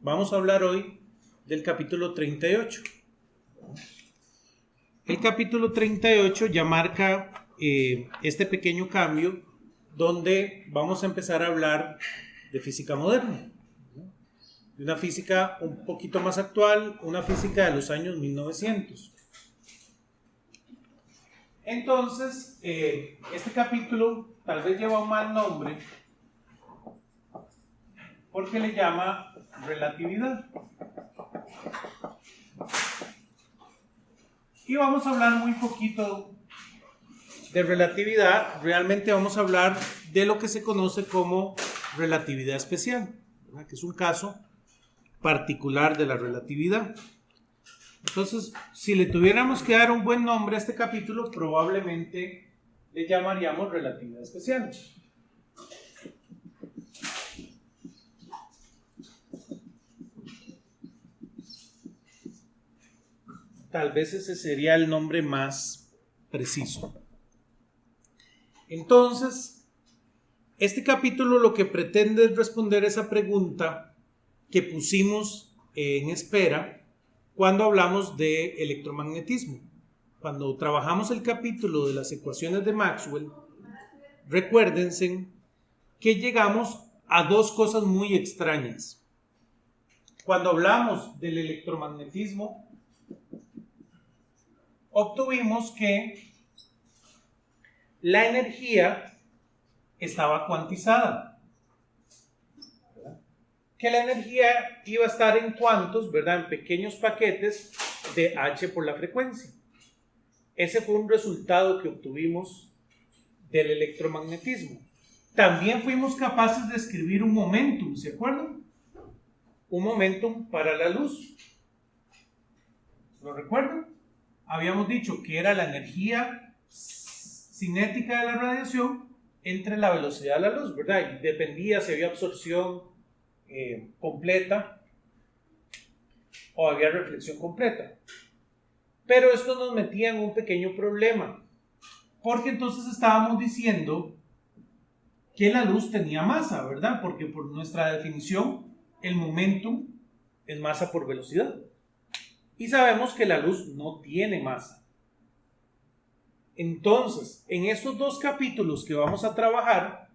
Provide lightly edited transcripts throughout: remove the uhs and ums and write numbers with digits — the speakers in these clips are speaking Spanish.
vamos a hablar hoy del capítulo 38. El capítulo 38 ya marca este pequeño cambio donde vamos a empezar a hablar de física moderna, de una física un poquito más actual, una física de los años 1900. Entonces, este capítulo tal vez lleva un mal nombre porque le llama relatividad. Y vamos a hablar muy poquito de relatividad. Realmente vamos a hablar de lo que se conoce como relatividad especial, ¿verdad? Que es un caso particular de la relatividad. Entonces, si le tuviéramos que dar un buen nombre a este capítulo, probablemente le llamaríamos relatividad especial. Tal vez ese sería el nombre más preciso. Entonces, este capítulo lo que pretende es responder esa pregunta que pusimos en espera cuando hablamos de electromagnetismo. Cuando trabajamos el capítulo de las ecuaciones de Maxwell, recuérdense que llegamos a dos cosas muy extrañas. Cuando hablamos del electromagnetismo, obtuvimos que la energía estaba cuantizada, ¿verdad? Que la energía iba a estar en cuantos, ¿verdad? En pequeños paquetes de h por la frecuencia. Ese fue un resultado que obtuvimos del electromagnetismo. También fuimos capaces de escribir un momentum, ¿se acuerdan? Un momentum para la luz. ¿Lo recuerdan? Habíamos dicho que era la energía cinética de la radiación entre la velocidad de la luz, ¿verdad? Y dependía si había absorción completa o había reflexión completa. Pero esto nos metía en un pequeño problema, porque entonces estábamos diciendo que la luz tenía masa, ¿verdad? Porque por nuestra definición, el momentum es masa por velocidad. Y sabemos que la luz no tiene masa. Entonces, en estos dos capítulos que vamos a trabajar,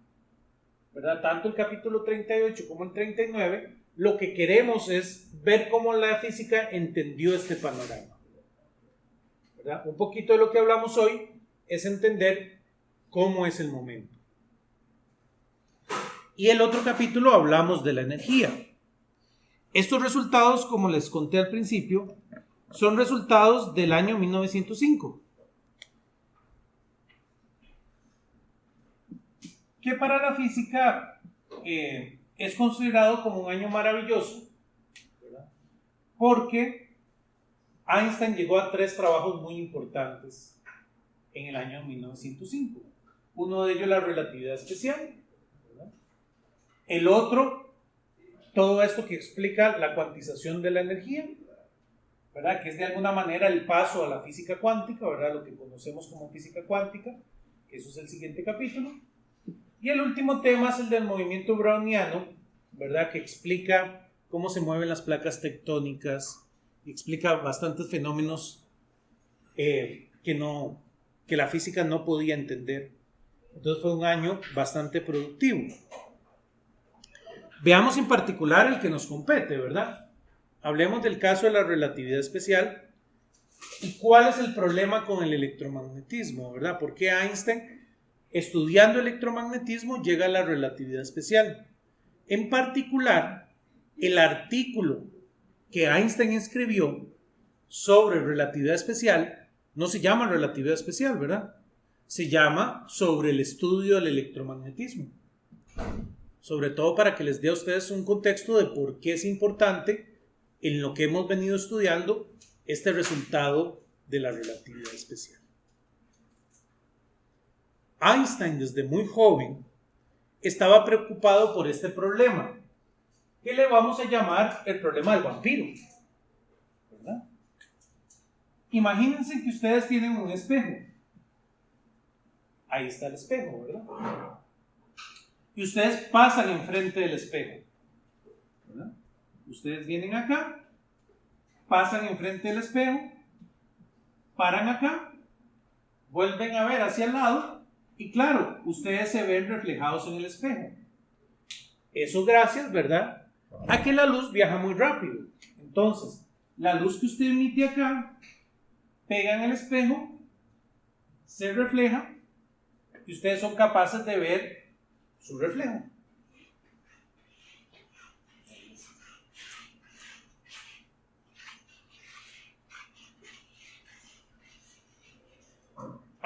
¿verdad? Tanto el capítulo 38 como el 39, lo que queremos es ver cómo la física entendió este panorama, ¿verdad? Un poquito de lo que hablamos hoy es entender cómo es el momento. Y el otro capítulo hablamos de la energía. Estos resultados, como les conté al principio, son resultados del año 1905. Que para la física es considerado como un año maravilloso, ¿verdad? Porque Einstein llegó a 3 trabajos muy importantes en el año 1905. Uno de ellos la relatividad especial, ¿verdad? El otro, todo esto que explica la cuantización de la energía, ¿verdad? Que es de alguna manera el paso a la física cuántica, ¿verdad? Lo que conocemos como física cuántica, que eso es el siguiente capítulo. Y el último tema es el del movimiento browniano, ¿verdad? Que explica cómo se mueven las placas tectónicas y explica bastantes fenómenos que la física no podía entender. Entonces fue un año bastante productivo. Veamos en particular el que nos compete, ¿verdad? Hablemos del caso de la relatividad especial y cuál es el problema con el electromagnetismo, ¿verdad? ¿Por qué Einstein, estudiando electromagnetismo, llega a la relatividad especial? En particular, el artículo que Einstein escribió sobre relatividad especial no se llama relatividad especial, ¿verdad? Se llama sobre el estudio del electromagnetismo. Sobre todo para que les dé a ustedes un contexto de por qué es importante en lo que hemos venido estudiando este resultado de la relatividad especial. Einstein, desde muy joven, estaba preocupado por este problema, que le vamos a llamar el problema del vampiro, ¿verdad? Imagínense que ustedes tienen un espejo. Ahí está el espejo, ¿verdad? Y ustedes pasan enfrente del espejo, ¿verdad? Ustedes vienen acá, pasan enfrente del espejo, paran acá, vuelven a ver hacia el lado y claro, ustedes se ven reflejados en el espejo. Eso gracias, ¿verdad?, a que la luz viaja muy rápido. Entonces, la luz que usted emite acá, pega en el espejo, se refleja y ustedes son capaces de ver su reflejo.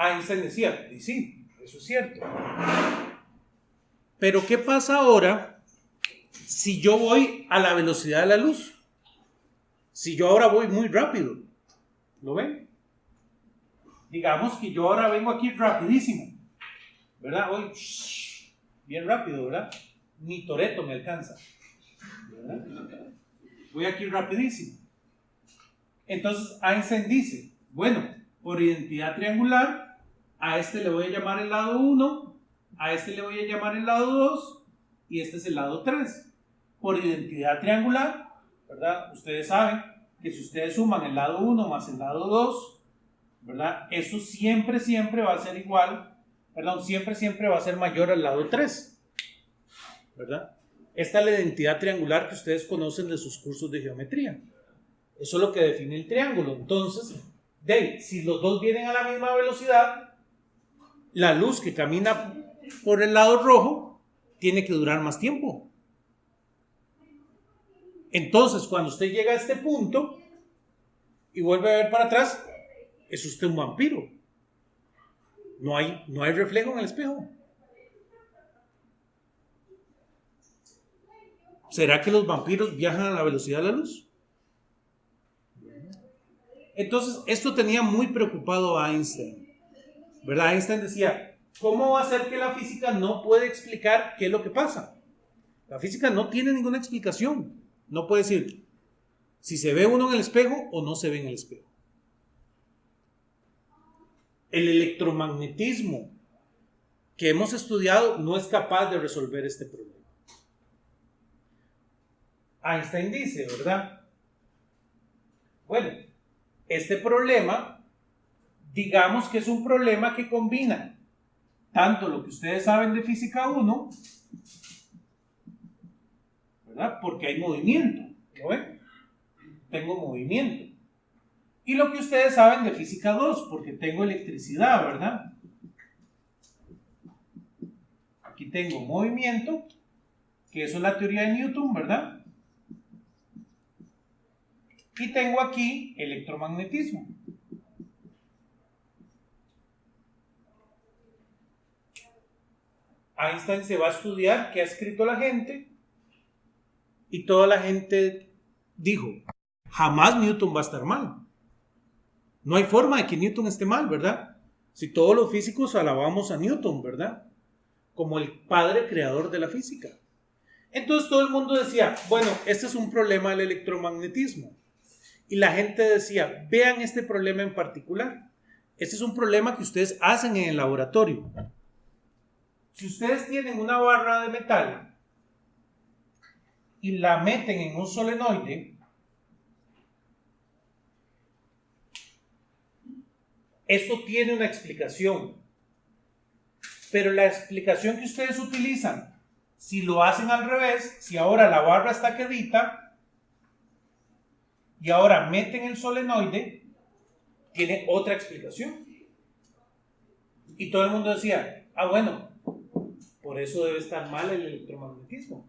Einstein decía, y sí, eso es cierto. Pero ¿qué pasa ahora si yo voy a la velocidad de la luz? Si yo ahora voy muy rápido, ¿lo ven? Digamos que yo ahora vengo aquí rapidísimo, ¿verdad? Voy bien rápido, ¿verdad? Ni Toretto me alcanza, ¿verdad? Voy aquí rapidísimo. Entonces Einstein dice, bueno, por identidad triangular, a este le voy a llamar el lado 1, a este le voy a llamar el lado 2 y este es el lado 3. Por identidad triangular, ¿verdad? Ustedes saben que si ustedes suman el lado 1 más el lado 2, ¿verdad? Eso siempre va a ser igual, perdón, siempre va a ser mayor al lado 3, ¿verdad? Esta es la identidad triangular que ustedes conocen de sus cursos de geometría. Eso es lo que define el triángulo. Entonces, si los dos vienen a la misma velocidad, la luz que camina por el lado rojo tiene que durar más tiempo. Entonces, cuando usted llega a este punto y vuelve a ver para atrás, es usted un vampiro. No hay reflejo en el espejo. ¿Será que los vampiros viajan a la velocidad de la luz? Entonces, esto tenía muy preocupado a Einstein, ¿verdad? Einstein decía, ¿cómo va a ser que la física no puede explicar qué es lo que pasa? La física no tiene ninguna explicación. No puede decir si se ve uno en el espejo o no se ve en el espejo. El electromagnetismo que hemos estudiado no es capaz de resolver este problema. Einstein dice, ¿verdad? Bueno, este problema, digamos que es un problema que combina tanto lo que ustedes saben de física 1, ¿verdad? Porque hay movimiento, ¿lo ven? Tengo movimiento. Y lo que ustedes saben de física 2, porque tengo electricidad, ¿verdad? Aquí tengo movimiento, que eso es la teoría de Newton, ¿verdad? Y tengo aquí electromagnetismo. Einstein se va a estudiar qué ha escrito la gente y toda la gente dijo, jamás Newton va a estar mal. No hay forma de que Newton esté mal, ¿verdad? Si todos los físicos alabamos a Newton, ¿verdad? Como el padre creador de la física. Entonces todo el mundo decía, bueno, este es un problema del electromagnetismo. Y la gente decía, vean este problema en particular. Este es un problema que ustedes hacen en el laboratorio. Si ustedes tienen una barra de metal y la meten en un solenoide, eso tiene una explicación. Pero la explicación que ustedes utilizan, si lo hacen al revés, si ahora la barra está quedita y ahora meten el solenoide, tiene otra explicación. Y todo el mundo decía, bueno, por eso debe estar mal el electromagnetismo.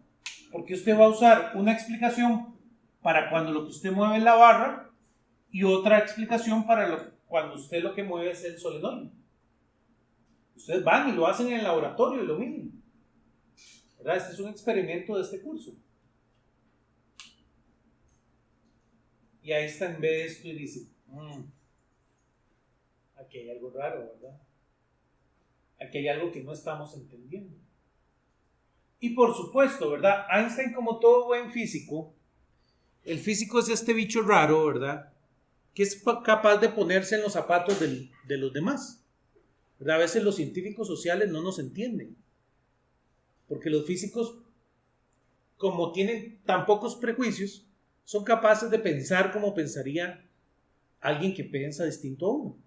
Porque usted va a usar una explicación para cuando lo que usted mueve es la barra y otra explicación para cuando usted lo que mueve es el solenoide. Ustedes van y lo hacen en el laboratorio y lo miden, ¿verdad? Este es un experimento de este curso. Y Einstein ve esto y dice, aquí hay algo raro, ¿verdad? Aquí hay algo que no estamos entendiendo. Y por supuesto, ¿verdad? Einstein, como todo buen físico, el físico es este bicho raro, ¿verdad? Que es capaz de ponerse en los zapatos de los demás, ¿verdad? A veces los científicos sociales no nos entienden, porque los físicos, como tienen tan pocos prejuicios, son capaces de pensar como pensaría alguien que piensa distinto a uno.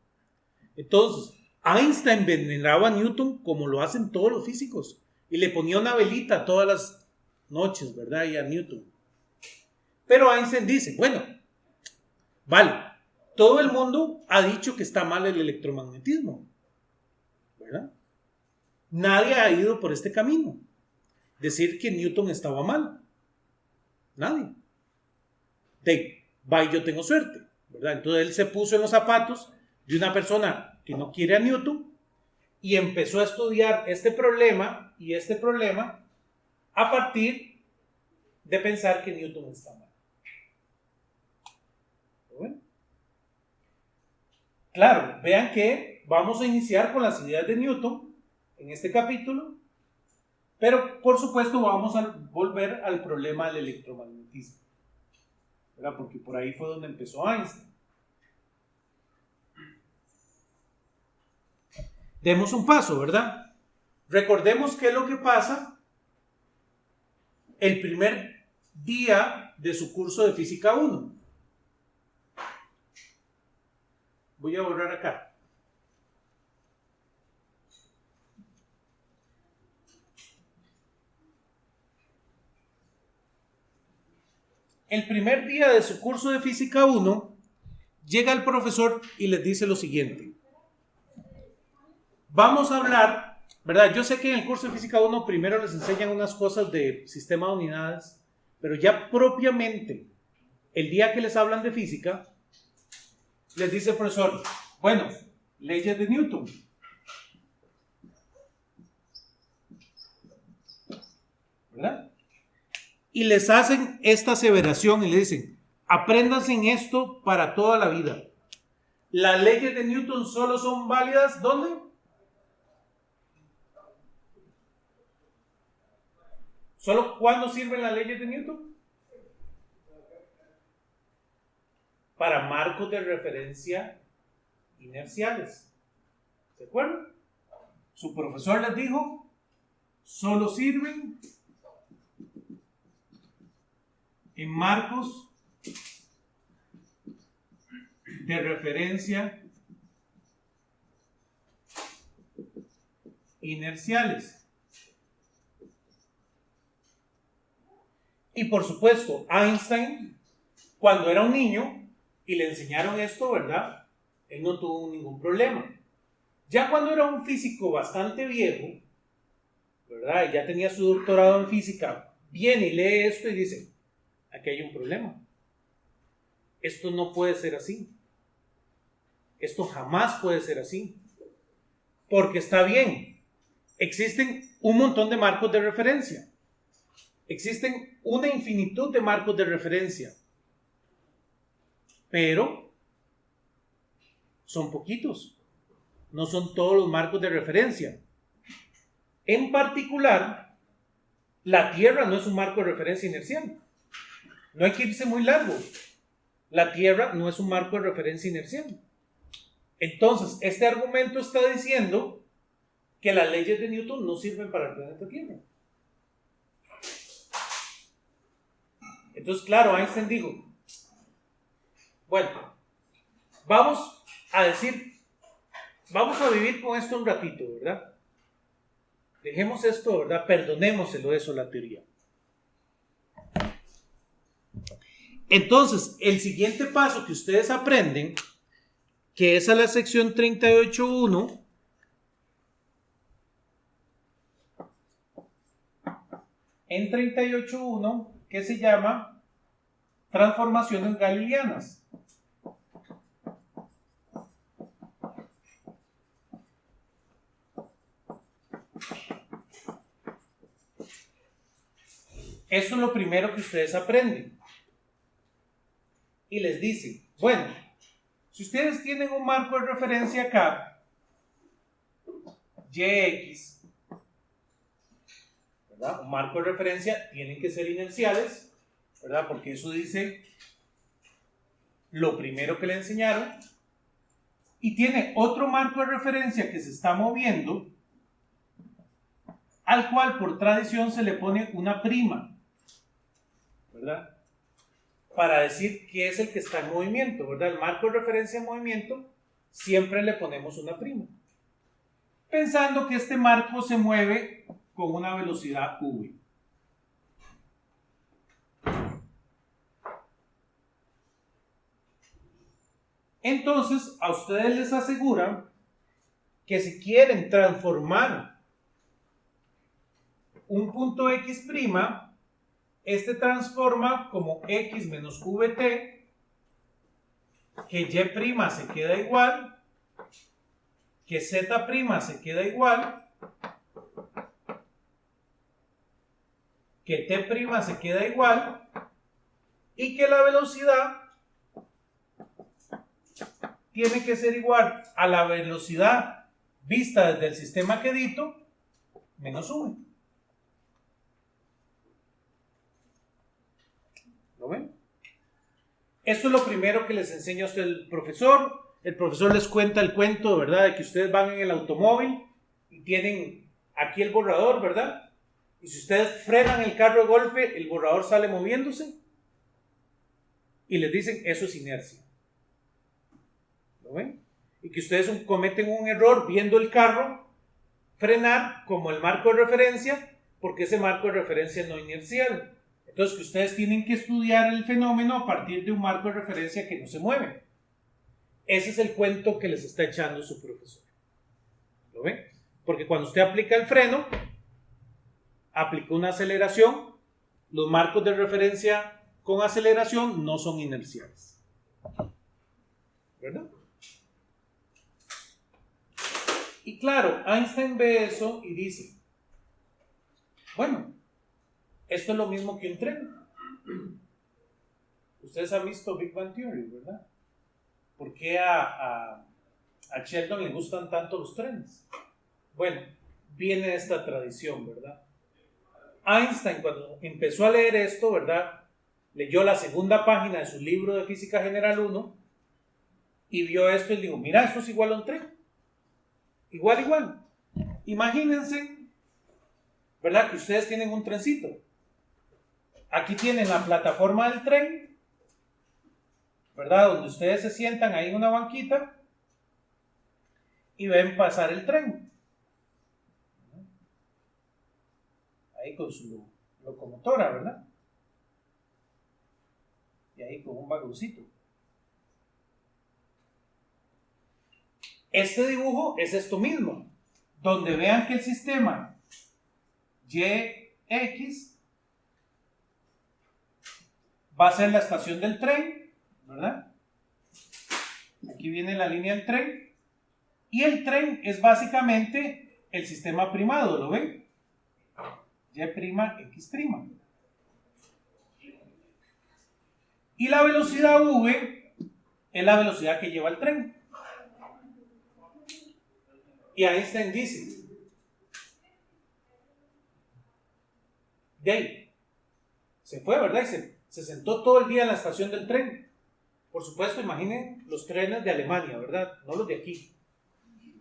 Entonces, Einstein veneraba a Newton como lo hacen todos los físicos y le ponía una velita todas las noches, ¿verdad? Y a Newton. Pero Einstein dice, bueno, vale, todo el mundo ha dicho que está mal el electromagnetismo, ¿verdad? Nadie ha ido por este camino. Decir que Newton estaba mal. Nadie. Vaya, yo tengo suerte, ¿verdad? Entonces él se puso en los zapatos de una persona que no quiere a Newton y empezó a estudiar este problema y este problema a partir de pensar que Newton está mal. ¿Bueno? Claro, vean que vamos a iniciar con las ideas de Newton en este capítulo, pero por supuesto vamos a volver al problema del electromagnetismo, ¿verdad? Porque por ahí fue donde empezó Einstein. Demos un paso, ¿verdad? Recordemos qué es lo que pasa el primer día de su curso de Física 1. Voy a borrar acá. El primer día de su curso de Física 1, llega el profesor y les dice lo siguiente. Vamos a hablar, ¿verdad? Yo sé que en el curso de Física 1 primero les enseñan unas cosas de sistema de unidades, pero ya propiamente el día que les hablan de física, les dice el profesor, bueno, leyes de Newton. ¿Verdad? Y les hacen esta aseveración y le dicen, apréndanse en esto para toda la vida. Las leyes de Newton solo son válidas, ¿dónde? ¿Solo cuándo sirven las leyes de Newton? Para marcos de referencia inerciales. ¿Se acuerdan? Su profesor les dijo, solo sirven en marcos de referencia inerciales. Y por supuesto, Einstein, cuando era un niño y le enseñaron esto, ¿verdad? Él no tuvo ningún problema. Ya cuando era un físico bastante viejo, ¿verdad? Y ya tenía su doctorado en física, viene y lee esto y dice, aquí hay un problema. Esto no puede ser así. Esto jamás puede ser así. Porque está bien, existen un montón de marcos de referencia. Existen una infinitud de marcos de referencia. Pero son poquitos. No son todos los marcos de referencia. En particular, la Tierra no es un marco de referencia inercial. No hay que irse muy largo. La Tierra no es un marco de referencia inercial. Entonces, este argumento está diciendo que las leyes de Newton no sirven para el planeta Tierra. Entonces, claro, Einstein dijo, bueno, vamos a vivir con esto un ratito, ¿verdad? Dejemos esto, ¿verdad? Perdonémoselo eso, la teoría. Entonces, el siguiente paso que ustedes aprenden, que es a la sección 38.1, en 38.1, que se llama transformaciones galileanas. Eso es lo primero que ustedes aprenden. Y les dice, bueno, si ustedes tienen un marco de referencia acá, Yx, ¿verdad? Un marco de referencia tienen que ser inerciales, ¿verdad? Porque eso dice lo primero que le enseñaron. Y tiene otro marco de referencia que se está moviendo, al cual por tradición se le pone una prima, ¿verdad? para decir qué es el que está en movimiento, ¿verdad? El marco de referencia en movimiento, siempre le ponemos una prima, pensando que este marco se mueve con una velocidad v. Entonces, a ustedes les aseguran que si quieren transformar un punto X', este transforma como X menos Vt, que Y' se queda igual, que Z' se queda igual, que T' se queda igual, y que la velocidad tiene que ser igual a la velocidad vista desde el sistema quedito menos V. ¿Lo ven? Esto es lo primero que les enseña a usted el profesor. El profesor les cuenta el cuento, ¿verdad? De que ustedes van en el automóvil y tienen aquí el borrador, ¿verdad? Y si ustedes frenan el carro de golpe, el borrador sale moviéndose. Y les dicen, eso es inercia. ¿Lo ven? Y que ustedes cometen un error viendo el carro frenar como el marco de referencia, porque ese marco de referencia es no inercial. Entonces, que ustedes tienen que estudiar el fenómeno a partir de un marco de referencia que no se mueve. Ese es el cuento que les está echando su profesor. ¿Lo ven? Porque cuando usted aplica el freno, aplica una aceleración, los marcos de referencia con aceleración no son inerciales. ¿Verdad? Y claro, Einstein ve eso y dice, bueno, esto es lo mismo que un tren. Ustedes han visto Big Bang Theory, ¿verdad? ¿Por qué a Sheldon le gustan tanto los trenes? Bueno, viene de esta tradición, ¿verdad? Einstein, cuando empezó a leer esto, ¿verdad? Leyó la segunda página de su libro de Física General 1 y vio esto y dijo, mira, esto es igual a un tren. Igual. Imagínense, ¿verdad? Que ustedes tienen un trencito. Aquí tienen la plataforma del tren, ¿verdad? Donde ustedes se sientan ahí en una banquita y ven pasar el tren. Ahí con su locomotora, ¿verdad? Y ahí con un vagoncito. Este dibujo es esto mismo, donde vean que el sistema YX va a ser la estación del tren, ¿verdad? Aquí viene la línea del tren. Y el tren es básicamente el sistema primado, ¿lo ven? Y', X'. Y la velocidad V es la velocidad que lleva el tren. Y Einstein dice, Dave, se fue, ¿verdad? Y se sentó todo el día en la estación del tren. Por supuesto, imaginen los trenes de Alemania, ¿verdad? No los de aquí,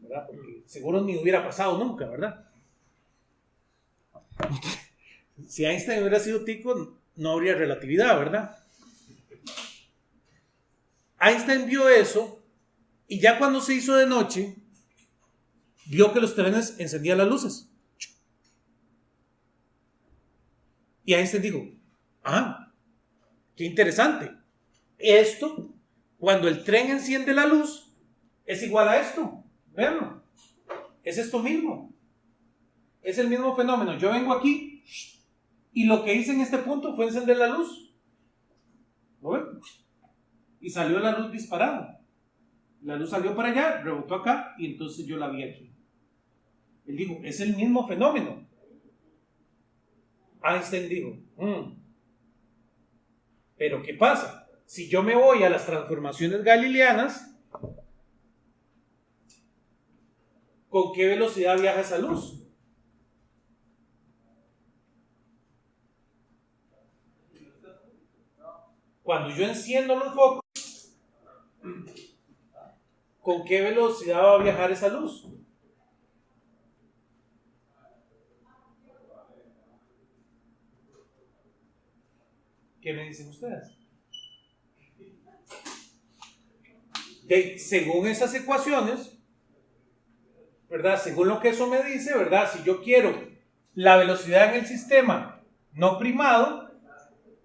¿verdad? Porque seguro ni hubiera pasado nunca, ¿verdad? Si Einstein hubiera sido tico, no habría relatividad, ¿verdad? Einstein vio eso y ya cuando se hizo de noche, vio que los trenes encendían las luces. Y Einstein dijo, qué interesante. Esto, cuando el tren enciende la luz, es igual a esto. Veanlo. Es esto mismo. Es el mismo fenómeno. Yo vengo aquí y lo que hice en este punto fue encender la luz. ¿Lo ven? Y salió la luz disparada. La luz salió para allá, rebotó acá y entonces yo la vi aquí. Él dijo, es el mismo fenómeno. Einstein dijo, pero ¿qué pasa? Si yo me voy a las transformaciones galileanas, ¿con qué velocidad viaja esa luz? Cuando yo enciendo los focos, ¿con qué velocidad va a viajar esa luz? ¿Qué me dicen ustedes? según esas ecuaciones, ¿verdad? Según lo que eso me dice, ¿verdad? Si yo quiero la velocidad en el sistema no primado,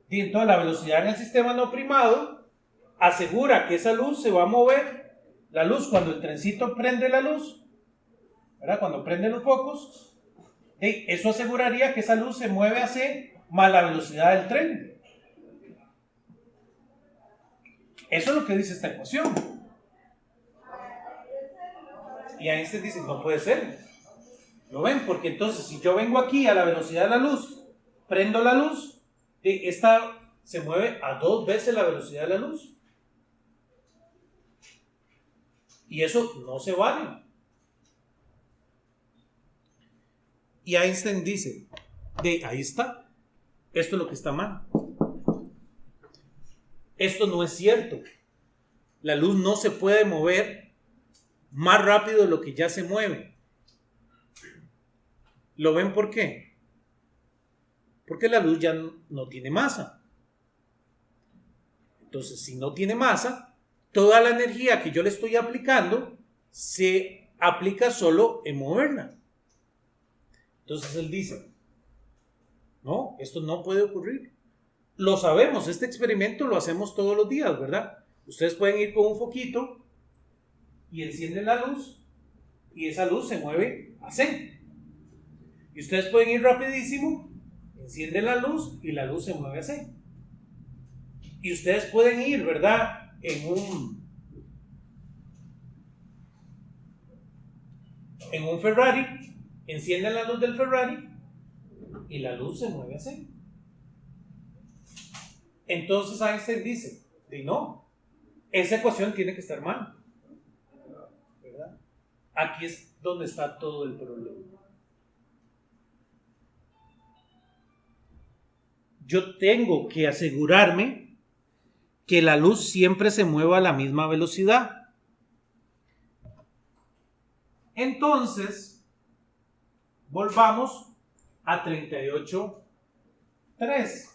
entonces la velocidad en el sistema no primado asegura que esa luz se va a mover, la luz cuando el trencito prende la luz, ¿verdad? Cuando prende los focos, eso aseguraría que esa luz se mueve a C más la velocidad del tren. Eso es lo que dice esta ecuación. Y Einstein dice, no puede ser. ¿Lo ven? Porque entonces si yo vengo aquí a la velocidad de la luz, prendo la luz, esta se mueve a 2 veces la velocidad de la luz. Y eso no se vale. Y Einstein dice, ahí está, esto es lo que está mal. Esto no es cierto. La luz no se puede mover más rápido de lo que ya se mueve. ¿Lo ven por qué? Porque la luz ya no tiene masa. Entonces, si no tiene masa, toda la energía que yo le estoy aplicando se aplica solo en moverla. Entonces él dice, no, esto no puede ocurrir. Lo sabemos, este experimento lo hacemos todos los días, ¿verdad? Ustedes pueden ir con un foquito y encienden la luz y esa luz se mueve a C. Y ustedes pueden ir rapidísimo, encienden la luz y la luz se mueve a C. Y ustedes pueden ir, ¿verdad? En un Ferrari, encienden la luz del Ferrari y la luz se mueve a C. Entonces Einstein dice, no, esa ecuación tiene que estar mal, ¿verdad? Aquí es donde está todo el problema. Yo tengo que asegurarme que la luz siempre se mueva a la misma velocidad. Entonces, volvamos a 38.3.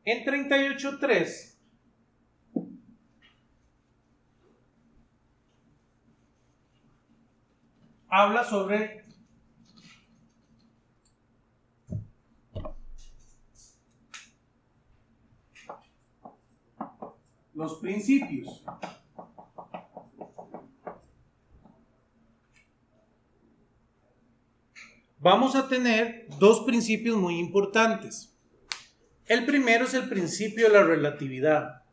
En 38.3 habla sobre los principios. Vamos a tener 2 principios muy importantes. El primero es el principio de la relatividad.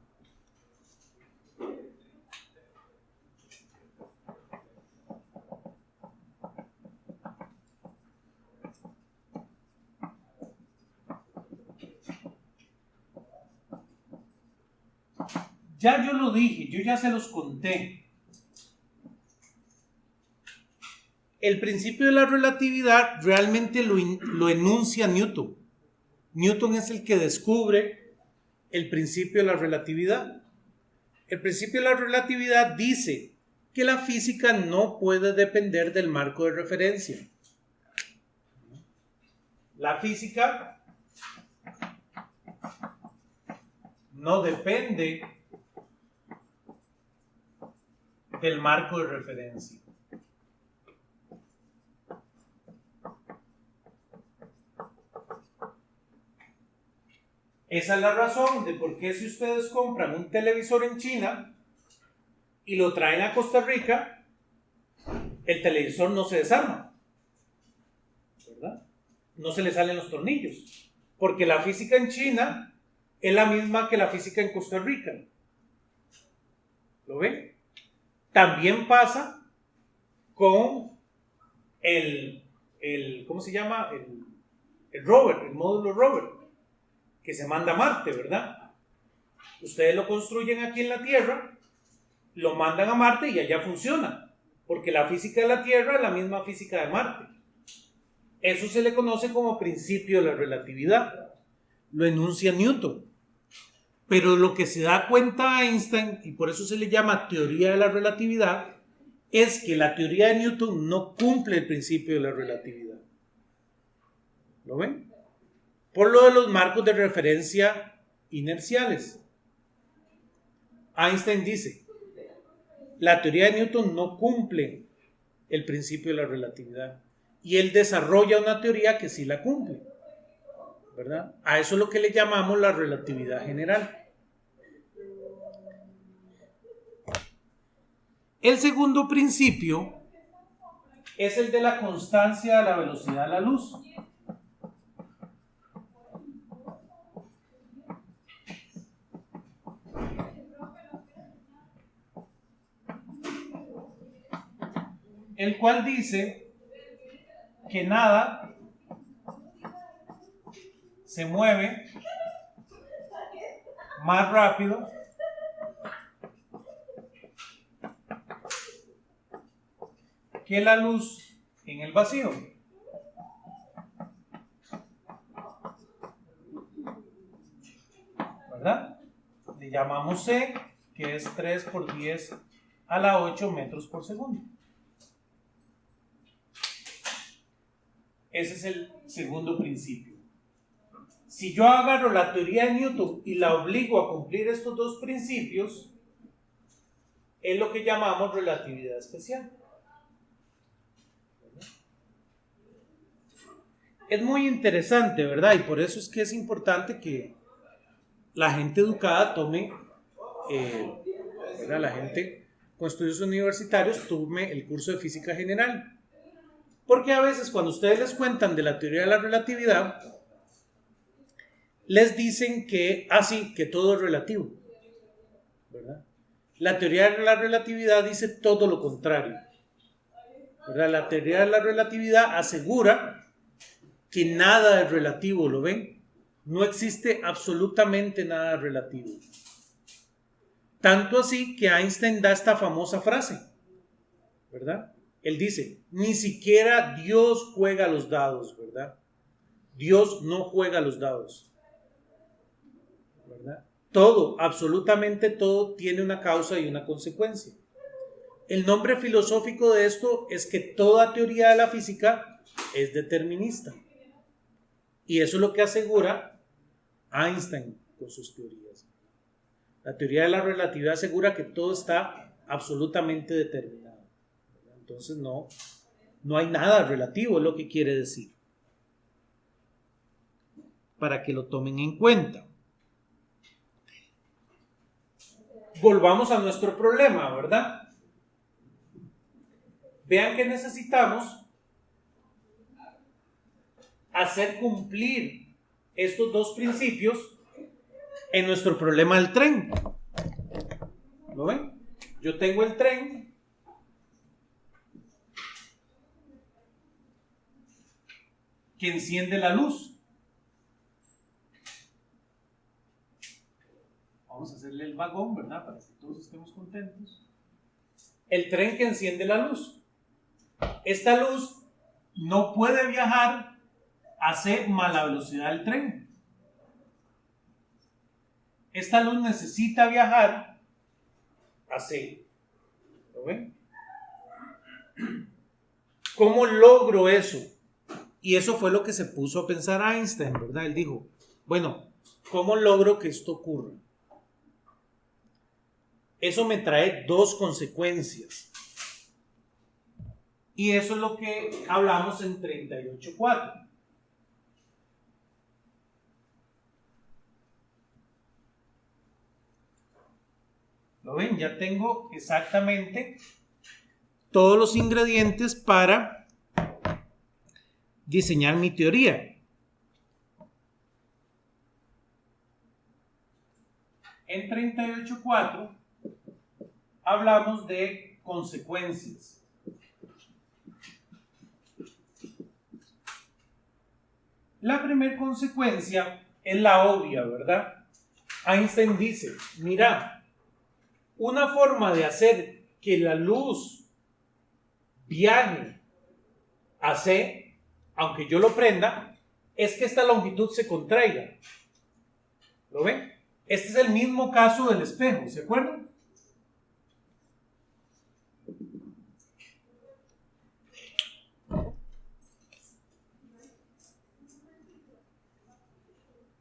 Ya yo lo dije, yo ya se los conté. El principio de la relatividad realmente lo enuncia Newton. Newton es el que descubre el principio de la relatividad. El principio de la relatividad dice que la física no puede depender del marco de referencia. La física no depende del marco de referencia. Esa es la razón de por qué si ustedes compran un televisor en China y lo traen a Costa Rica, el televisor no se desarma, ¿verdad? No se le salen los tornillos, porque la física en China es la misma que la física en Costa Rica. ¿Lo ven? También pasa con ¿cómo se llama? El rover, el módulo rover, que se manda a Marte, ¿verdad? Ustedes lo construyen aquí en la Tierra, lo mandan a Marte y allá funciona, porque la física de la Tierra es la misma física de Marte. Eso se le conoce como principio de la relatividad. Lo enuncia Newton. Pero lo que se da cuenta Einstein, y por eso se le llama teoría de la relatividad, es que la teoría de Newton no cumple el principio de la relatividad. ¿Lo ven? por lo de los marcos de referencia inerciales. Einstein dice, la teoría de Newton no cumple el principio de la relatividad. Y él desarrolla una teoría que sí la cumple, ¿verdad? A eso es lo que le llamamos la relatividad general. El segundo principio es el de la constancia de la velocidad de la luz. El cual dice que nada se mueve más rápido que la luz en el vacío. ¿Verdad? Le llamamos C, que es 3 por 10 a la 8 metros por segundo. Ese es el segundo principio. Si yo agarro la teoría de Newton y la obligo a cumplir estos dos principios, es lo que llamamos relatividad especial. Es muy interesante, ¿verdad? Y por eso es que es importante que la gente educada tome, ¿verdad? La gente con estudios universitarios tome el curso de física general. Porque a veces cuando ustedes les cuentan de la teoría de la relatividad, les dicen que, sí, que todo es relativo, ¿verdad? La teoría de la relatividad dice todo lo contrario, ¿verdad? La teoría de la relatividad asegura que nada es relativo, ¿lo ven? No existe absolutamente nada relativo. Tanto así que Einstein da esta famosa frase, ¿verdad? Él dice, ni siquiera Dios juega los dados, ¿verdad? Dios no juega los dados, ¿verdad? Todo, absolutamente todo, tiene una causa y una consecuencia. El nombre filosófico de esto es que toda teoría de la física es determinista. Y eso es lo que asegura Einstein con sus teorías. La teoría de la relatividad asegura que todo está absolutamente determinado. Entonces no hay nada relativo, es lo que quiere decir. Para que lo tomen en cuenta. Volvamos a nuestro problema, ¿verdad? Vean que necesitamos hacer cumplir estos dos principios en nuestro problema del tren. ¿Lo ven? Yo tengo el tren que enciende la luz. Vamos a hacerle el vagón, ¿verdad? Para que todos estemos contentos. El tren que enciende la luz. Esta luz no puede viajar a C más la velocidad del tren. Esta luz necesita viajar a C. ¿Lo ven? ¿Cómo logro eso? Y eso fue lo que se puso a pensar Einstein, ¿verdad? Él dijo, bueno, ¿cómo logro que esto ocurra? Eso me trae dos consecuencias. Y eso es lo que hablamos en 38.4. ¿Lo ven? Ya tengo exactamente todos los ingredientes para diseñar mi teoría. En 38.4 hablamos de consecuencias. La primera consecuencia es la obvia, ¿verdad? Einstein dice, mira, una forma de hacer que la luz viaje a C, aunque yo lo prenda, es que esta longitud se contraiga. ¿Lo ven? Este es el mismo caso del espejo, ¿se acuerdan?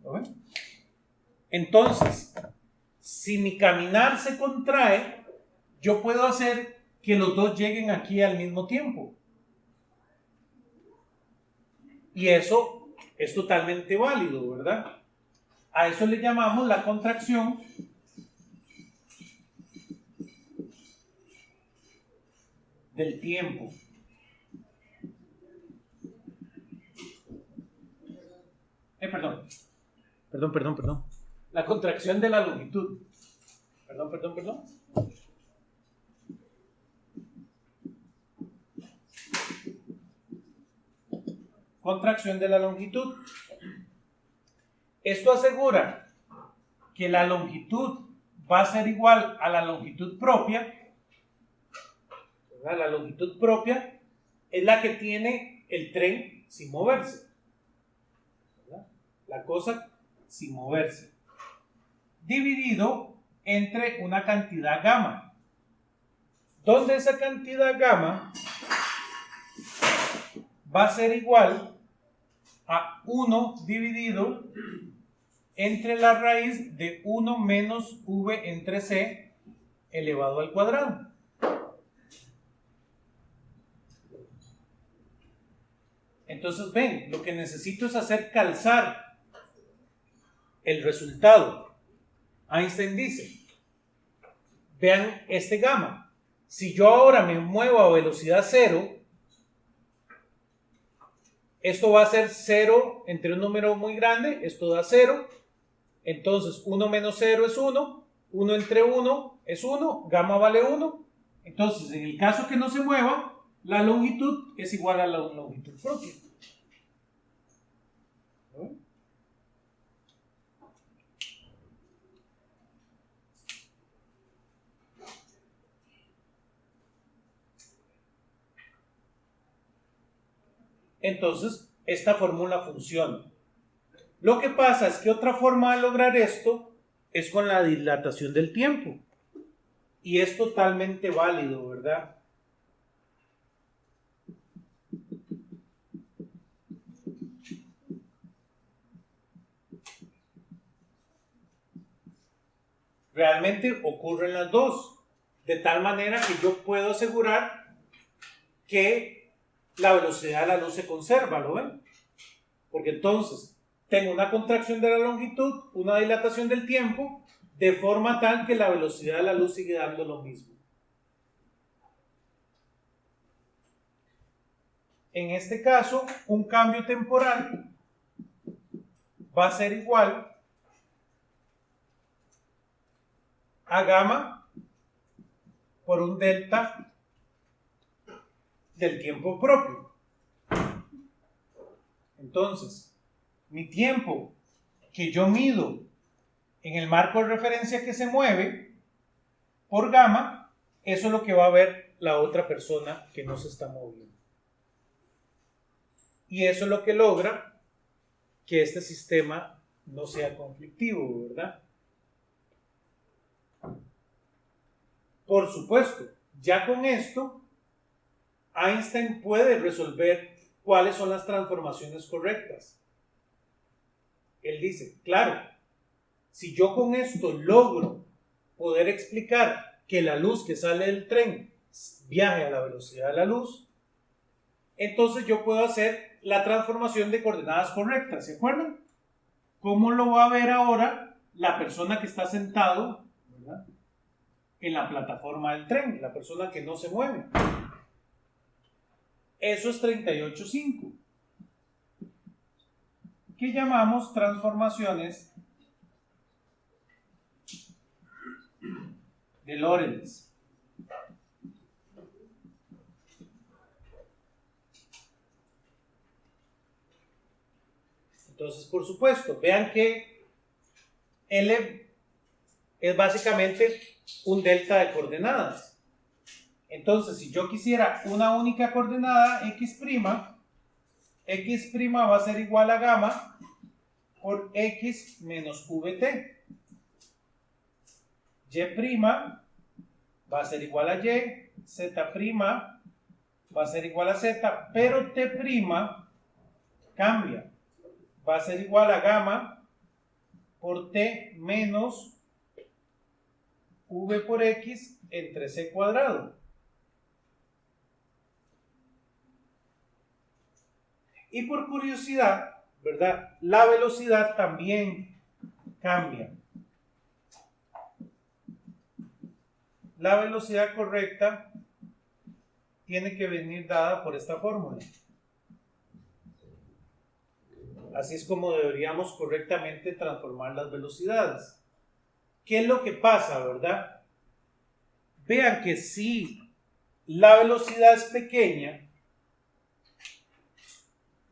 ¿Lo ven? Entonces, si mi caminar se contrae, yo puedo hacer que los dos lleguen aquí al mismo tiempo. Y eso es totalmente válido, ¿verdad? A eso le llamamos la contracción del tiempo. Perdón. La contracción de la longitud. Perdón. Contracción de la longitud. Esto asegura que la longitud va a ser igual a la longitud propia. La longitud propia es la que tiene el tren sin moverse. ¿Verdad? La cosa sin moverse. Dividido entre una cantidad gamma. Donde esa cantidad gamma va a ser igual a 1 dividido entre la raíz de 1 menos v entre c elevado al cuadrado. Entonces ven, lo que necesito es hacer calzar el resultado. Einstein dice, vean este gamma, si yo ahora me muevo a velocidad 0, esto va a ser 0 entre un número muy grande, esto da 0, entonces 1 menos 0 es 1, 1 entre 1 es 1, gamma vale 1, entonces en el caso que no se mueva, la longitud es igual a la longitud propia. ¿No? Entonces, esta fórmula funciona. Lo que pasa es que otra forma de lograr esto es con la dilatación del tiempo. Y es totalmente válido, ¿verdad? Realmente ocurren las dos. De tal manera que yo puedo asegurar que la velocidad de la luz se conserva, ¿lo ven? Porque entonces tengo una contracción de la longitud, una dilatación del tiempo, de forma tal que la velocidad de la luz sigue dando lo mismo. En este caso, un cambio temporal va a ser igual a gamma por un delta del tiempo propio. Entonces, mi tiempo que yo mido en el marco de referencia que se mueve por gamma, eso es lo que va a ver la otra persona que no se está moviendo. Y eso es lo que logra que este sistema no sea conflictivo, ¿verdad? Por supuesto, ya con esto, Einstein puede resolver cuáles son las transformaciones correctas. Él dice, claro, si yo con esto logro poder explicar que la luz que sale del tren viaje a la velocidad de la luz, entonces yo puedo hacer la transformación de coordenadas correctas, ¿se acuerdan? ¿Cómo lo va a ver ahora la persona que está sentado, ¿verdad?, en la plataforma del tren, la persona que no se mueve? Eso es 38.5, que llamamos transformaciones de Lorentz. Entonces, por supuesto, vean que L es básicamente un delta de coordenadas. Entonces, si yo quisiera una única coordenada x' va a ser igual a gamma por x menos vt. Y' va a ser igual a y, z' va a ser igual a z, pero t' cambia. Va a ser igual a gamma por t menos v por x entre c cuadrado. Y por curiosidad, ¿verdad? La velocidad también cambia. La velocidad correcta tiene que venir dada por esta fórmula. Así es como deberíamos correctamente transformar las velocidades. ¿Qué es lo que pasa, verdad? Vean que si la velocidad es pequeña,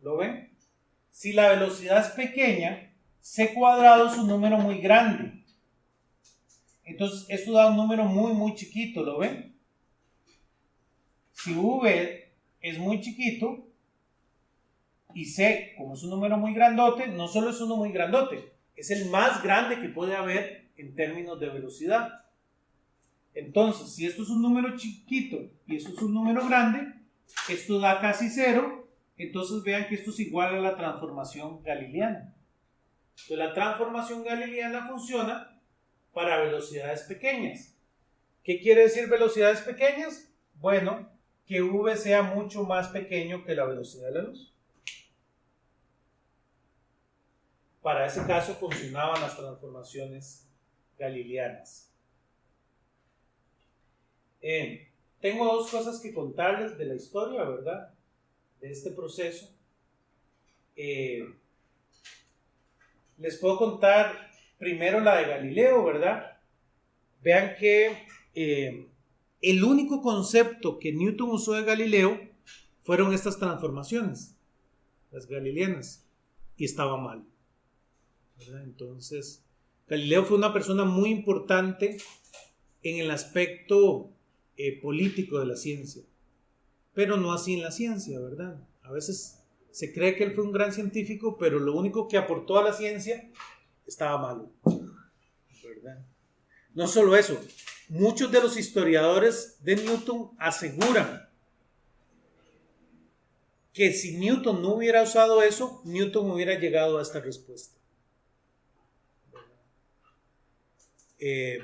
¿lo ven? Si la velocidad es pequeña, c cuadrado es un número muy grande. Entonces, esto da un número muy chiquito, ¿lo ven? Si v es muy chiquito y c, como es un número muy grandote, no solo es uno muy grandote, es el más grande que puede haber en términos de velocidad. Entonces, si esto es un número chiquito y esto es un número grande, esto da casi cero. Entonces vean que esto es igual a la transformación galileana. Entonces, la transformación galileana funciona para velocidades pequeñas. ¿Qué quiere decir velocidades pequeñas? Bueno, que v sea mucho más pequeño que la velocidad de la luz. Para ese caso funcionaban las transformaciones galileanas. Tengo dos cosas que contarles de la historia, ¿verdad? De este proceso. Les puedo contar primero la de Galileo, ¿verdad? Vean que el único concepto que Newton usó de Galileo fueron estas transformaciones, las galileanas, y estaba mal, ¿verdad? Entonces, Galileo fue una persona muy importante en el aspecto político de la ciencia, pero no así en la ciencia, ¿verdad? A veces se cree que él fue un gran científico, pero lo único que aportó a la ciencia estaba malo, ¿verdad? No solo eso, muchos de los historiadores de Newton aseguran que si Newton no hubiera usado eso, Newton hubiera llegado a esta respuesta. Que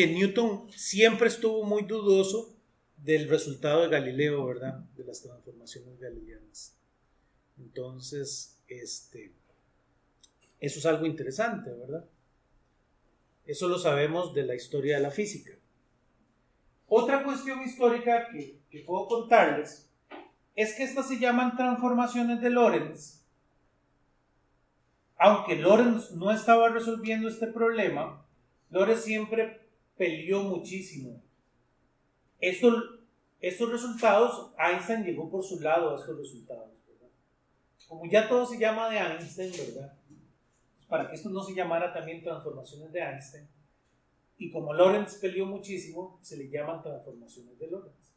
Newton siempre estuvo muy dudoso del resultado de Galileo, ¿verdad? De las transformaciones galileanas. Entonces, eso es algo interesante, ¿verdad? Eso lo sabemos de la historia de la física. Otra cuestión histórica que puedo contarles es que estas se llaman transformaciones de Lorentz. Aunque Lorentz no estaba resolviendo este problema, Lorentz siempre peleó muchísimo. Estos resultados, Einstein llegó por su lado a estos resultados, ¿verdad? Como ya todo se llama de Einstein, ¿verdad? Pues para que esto no se llamara también transformaciones de Einstein, y como Lorentz peleó muchísimo, se le llaman transformaciones de Lorentz.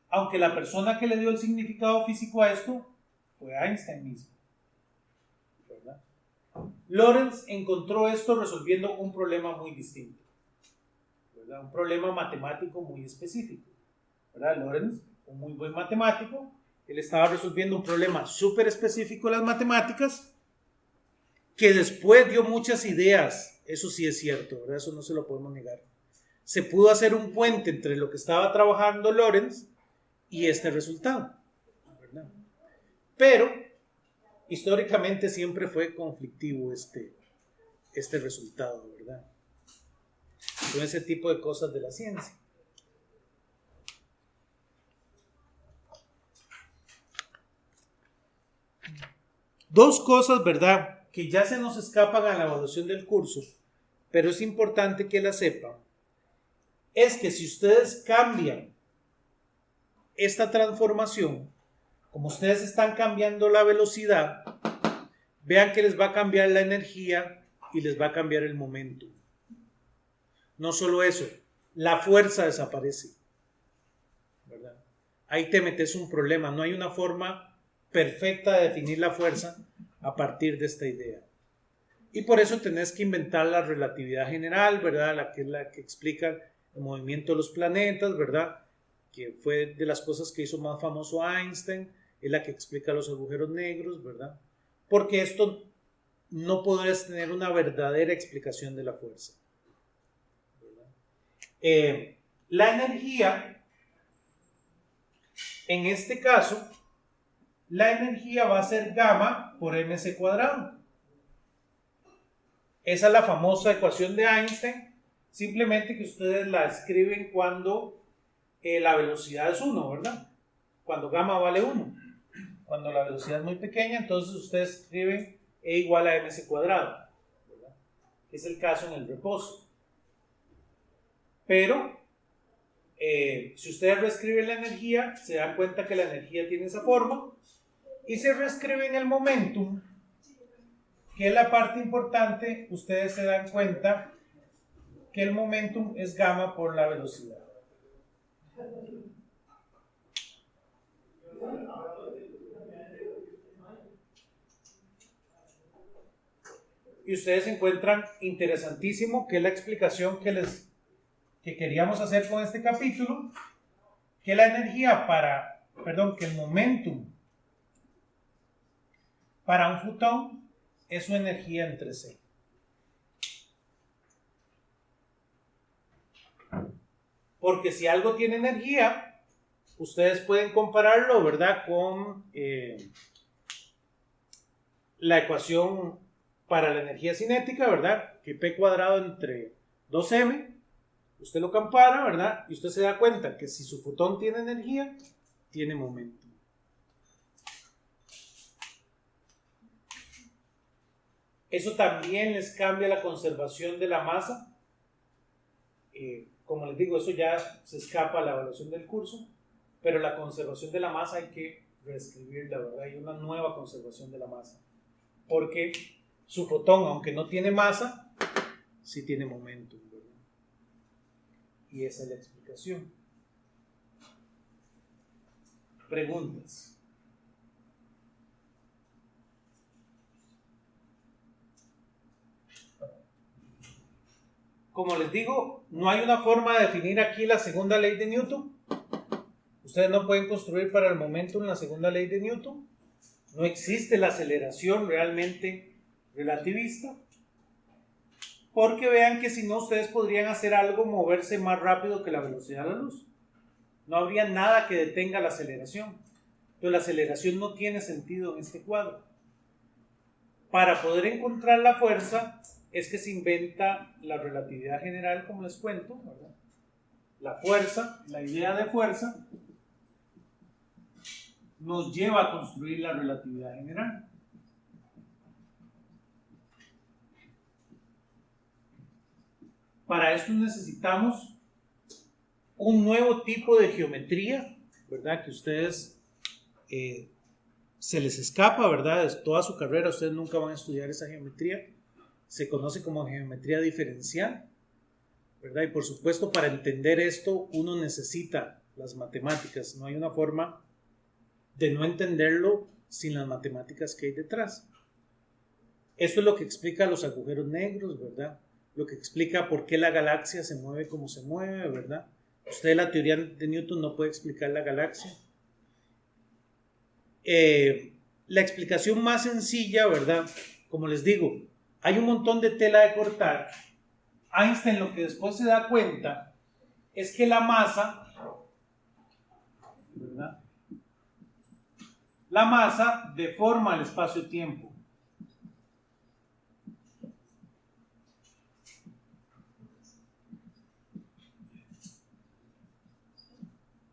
Aunque la persona que le dio el significado físico a esto fue Einstein mismo, ¿verdad? Lorentz encontró esto resolviendo un problema muy distinto, ¿verdad? Un problema matemático muy específico, ¿verdad? Lorentz, un muy buen matemático, él estaba resolviendo un problema súper específico de las matemáticas, que después dio muchas ideas, eso sí es cierto, ¿verdad? Eso no se lo podemos negar. Se pudo hacer un puente entre lo que estaba trabajando Lorentz y este resultado, ¿verdad? Pero históricamente siempre fue conflictivo este resultado, ¿verdad? Con ese tipo de cosas de la ciencia. Dos cosas, ¿verdad?, que ya se nos escapan a la evaluación del curso, pero es importante que la sepan, es que si ustedes cambian esta transformación, como ustedes están cambiando la velocidad, vean que les va a cambiar la energía y les va a cambiar el momento. No solo eso, la fuerza desaparece, ¿verdad? Ahí te metes un problema, no hay una forma perfecta de definir la fuerza a partir de esta idea. Y por eso tenés que inventar la relatividad general, ¿verdad? La que explica el movimiento de los planetas, ¿verdad? Que fue de las cosas que hizo más famoso Einstein, es la que explica los agujeros negros, ¿verdad? Porque esto no podrás tener una verdadera explicación de la fuerza. La energía, en este caso, la energía va a ser gamma por mc cuadrado. Esa es la famosa ecuación de Einstein, simplemente que ustedes la escriben cuando la velocidad es 1, ¿verdad? Cuando gamma vale 1. Cuando la velocidad es muy pequeña, entonces ustedes escriben E igual a mc cuadrado, ¿verdad? Es el caso en el reposo. Pero, si ustedes reescriben la energía, se dan cuenta que la energía tiene esa forma, y se reescribe en el momentum, que es la parte importante. Ustedes se dan cuenta que el momentum es gamma por la velocidad. Y ustedes encuentran interesantísimo que es la explicación que queríamos hacer con este capítulo, que la energía que el momentum para un fotón es su energía entre C. Porque si algo tiene energía, ustedes pueden compararlo, ¿verdad?, con la ecuación para la energía cinética, ¿verdad?, que P cuadrado entre 2m, usted lo compara, ¿verdad?, y usted se da cuenta que si su fotón tiene energía, tiene momento. Eso también les cambia la conservación de la masa. Como les digo, eso ya se escapa a la evaluación del curso, pero la conservación de la masa hay que reescribirla, ¿verdad? Hay una nueva conservación de la masa, porque su fotón, aunque no tiene masa, sí tiene momentum, ¿verdad? Y esa es la explicación. Preguntas. Como les digo, no hay una forma de definir aquí la segunda ley de Newton. Ustedes no pueden construir para el momentum la segunda ley de Newton. No existe la aceleración realmente relativista. Porque vean que si no, ustedes podrían hacer algo, moverse más rápido que la velocidad de la luz. No habría nada que detenga la aceleración. Entonces la aceleración no tiene sentido en este cuadro. Para poder encontrar la fuerza es que se inventa la relatividad general, como les cuento, ¿verdad? La fuerza, la idea de fuerza, nos lleva a construir la relatividad general. Para esto necesitamos un nuevo tipo de geometría, ¿verdad? Que ustedes se les escapa, ¿verdad? De toda su carrera ustedes nunca van a estudiar esa geometría. Se conoce como geometría diferencial, ¿verdad? Y por supuesto, para entender esto uno necesita las matemáticas. No hay una forma de no entenderlo sin las matemáticas que hay detrás. Esto es lo que explica los agujeros negros, ¿verdad? Lo que explica por qué la galaxia se mueve como se mueve, ¿verdad? Usted, la teoría de Newton no puede explicar la galaxia. La explicación más sencilla, ¿verdad? Como les digo, hay un montón de tela de cortar. Einstein lo que después se da cuenta es que la masa, ¿verdad?, la masa deforma el espacio-tiempo.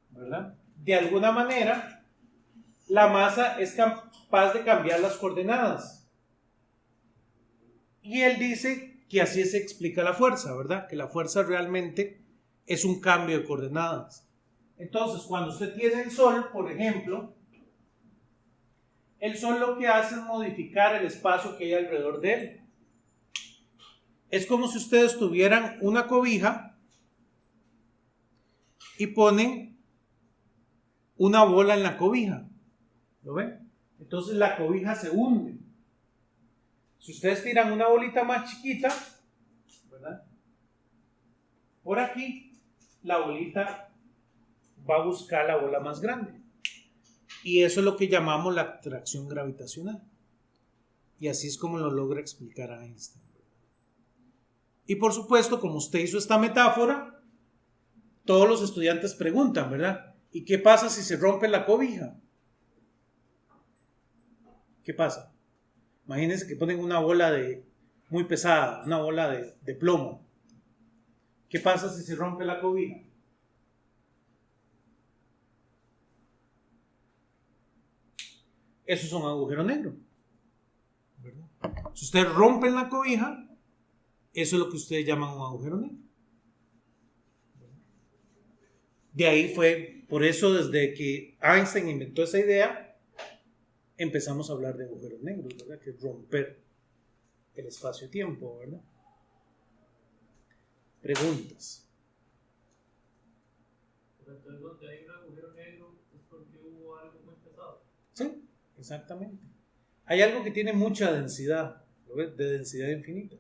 ¿Verdad? De alguna manera, la masa es capaz de cambiar las coordenadas. Y él dice que así se explica la fuerza, ¿verdad? Que la fuerza realmente es un cambio de coordenadas. Entonces, cuando usted tiene el Sol, por ejemplo, el Sol lo que hace es modificar el espacio que hay alrededor de él. Es como si ustedes tuvieran una cobija y ponen una bola en la cobija. ¿Lo ven? Entonces la cobija se hunde. Si ustedes tiran una bolita más chiquita, ¿verdad?, por aquí, la bolita va a buscar la bola más grande. Y eso es lo que llamamos la atracción gravitacional. Y así es como lo logra explicar Einstein. Y por supuesto, como usted hizo esta metáfora, todos los estudiantes preguntan, ¿verdad? ¿Y qué pasa si se rompe la cobija? ¿Qué pasa? Imagínense que ponen una bola muy pesada, una bola de plomo. ¿Qué pasa si se rompe la cobija? Eso es un agujero negro, ¿verdad? Si ustedes rompen la cobija, eso es lo que ustedes llaman un agujero negro. De ahí fue, por eso desde que Einstein inventó esa idea, empezamos a hablar de agujeros negros, ¿verdad? Que es romper el espacio-tiempo, ¿verdad? Preguntas. Entonces, donde hay un agujero negro es porque hubo algo muy pesado. Sí, exactamente. Hay algo que tiene mucha densidad, ¿lo ves? De densidad infinita.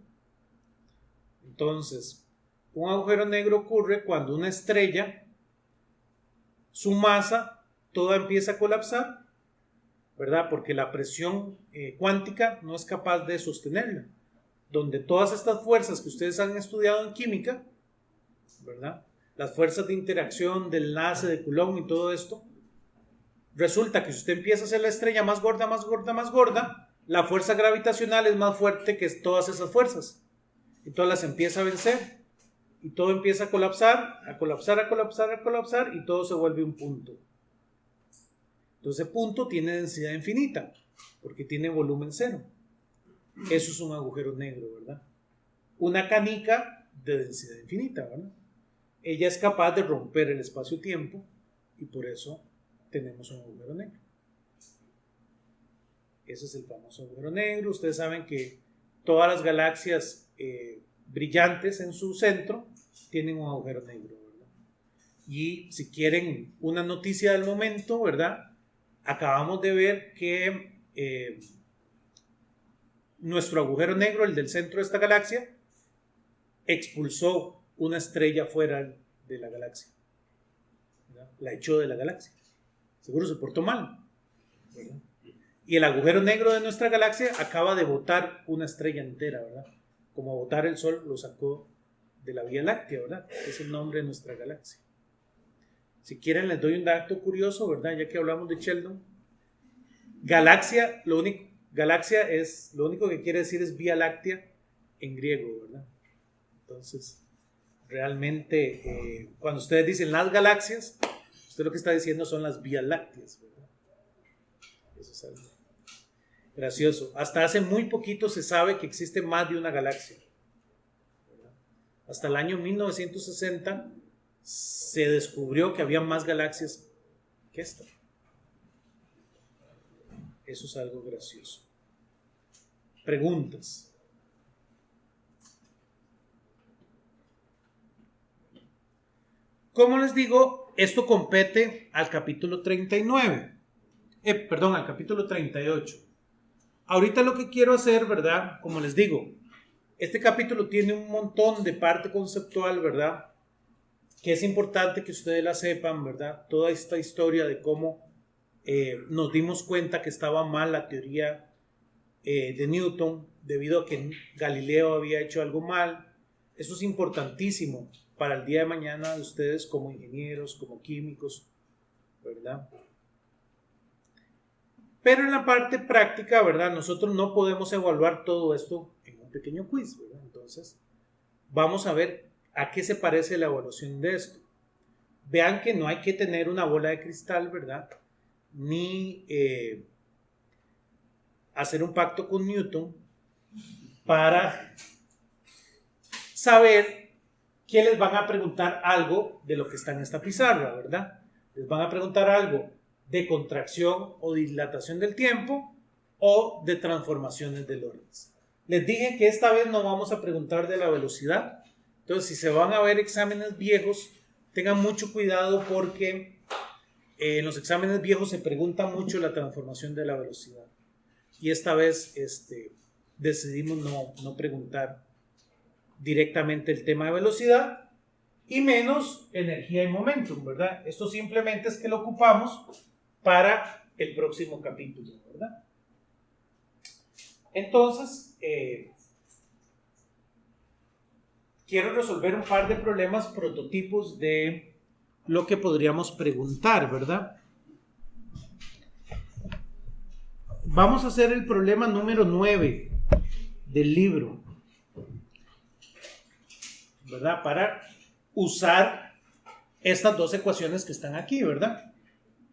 Entonces, un agujero negro ocurre cuando una estrella, su masa, toda empieza a colapsar, ¿verdad? Porque la presión cuántica no es capaz de sostenerla. Donde todas estas fuerzas que ustedes han estudiado en química, ¿verdad? Las fuerzas de interacción, de enlace, de Coulomb y todo esto, resulta que si usted empieza a hacer la estrella más gorda, más gorda, más gorda, la fuerza gravitacional es más fuerte que todas esas fuerzas. Entonces las empieza a vencer y todo empieza a colapsar, a colapsar, a colapsar, a colapsar y todo se vuelve un punto. Entonces punto tiene densidad infinita porque tiene volumen cero. Eso es un agujero negro, ¿verdad? Una canica de densidad infinita, ¿verdad? Ella es capaz de romper el espacio-tiempo y por eso tenemos un agujero negro. Ese es el famoso agujero negro. Ustedes saben que todas las galaxias brillantes en su centro tienen un agujero negro, ¿verdad? Y si quieren una noticia del momento, ¿verdad? Acabamos de ver que nuestro agujero negro, el del centro de esta galaxia, expulsó una estrella fuera de la galaxia, ¿verdad? La echó de la galaxia. Seguro se portó mal, ¿verdad? Y el agujero negro de nuestra galaxia acaba de botar una estrella entera, ¿verdad? Como botar el Sol lo sacó de la Vía Láctea, ¿verdad? Es el nombre de nuestra galaxia. Si quieren les doy un dato curioso, ¿verdad? Ya que hablamos de Sheldon. Galaxia, galaxia es, lo único que quiere decir es Vía Láctea en griego, ¿verdad? Entonces, realmente, cuando ustedes dicen las galaxias, usted lo que está diciendo son las Vías Lácteas, ¿verdad? Eso es algo gracioso. Hasta hace muy poquito se sabe que existe más de una galaxia, ¿verdad? Hasta el año 1960 se descubrió que había más galaxias que esta. Eso es algo gracioso. Preguntas. Como les digo, esto compete al capítulo 39. Perdón, al capítulo 38. Ahorita lo que quiero hacer, ¿verdad? Como les digo, este capítulo tiene un montón de parte conceptual, ¿verdad? Que es importante que ustedes la sepan, ¿verdad? Toda esta historia de cómo nos dimos cuenta que estaba mal la teoría de Newton debido a que Galileo había hecho algo mal. Eso es importantísimo para el día de mañana de ustedes como ingenieros, como químicos, ¿verdad? Pero en la parte práctica, ¿verdad? Nosotros no podemos evaluar todo esto en un pequeño quiz, ¿verdad? Entonces, vamos a ver a qué se parece la evaluación de esto. Vean que no hay que tener una bola de cristal, ¿verdad? Ni hacer un pacto con Newton para saber que les van a preguntar algo de lo que está en esta pizarra, ¿verdad? Les van a preguntar algo de contracción o dilatación del tiempo o de transformaciones de Lorentz. Les dije que esta vez no vamos a preguntar de la velocidad. Entonces, si se van a ver exámenes viejos, tengan mucho cuidado porque en los exámenes viejos se pregunta mucho la transformación de la velocidad. Y esta vez decidimos no preguntar directamente el tema de velocidad y menos energía y momentum, ¿verdad? Esto simplemente es que lo ocupamos para el próximo capítulo, ¿verdad? Entonces, quiero resolver un par de problemas prototipos de lo que podríamos preguntar, ¿verdad? Vamos a hacer el problema número 9 del libro, ¿verdad? Para usar estas dos ecuaciones que están aquí, ¿verdad?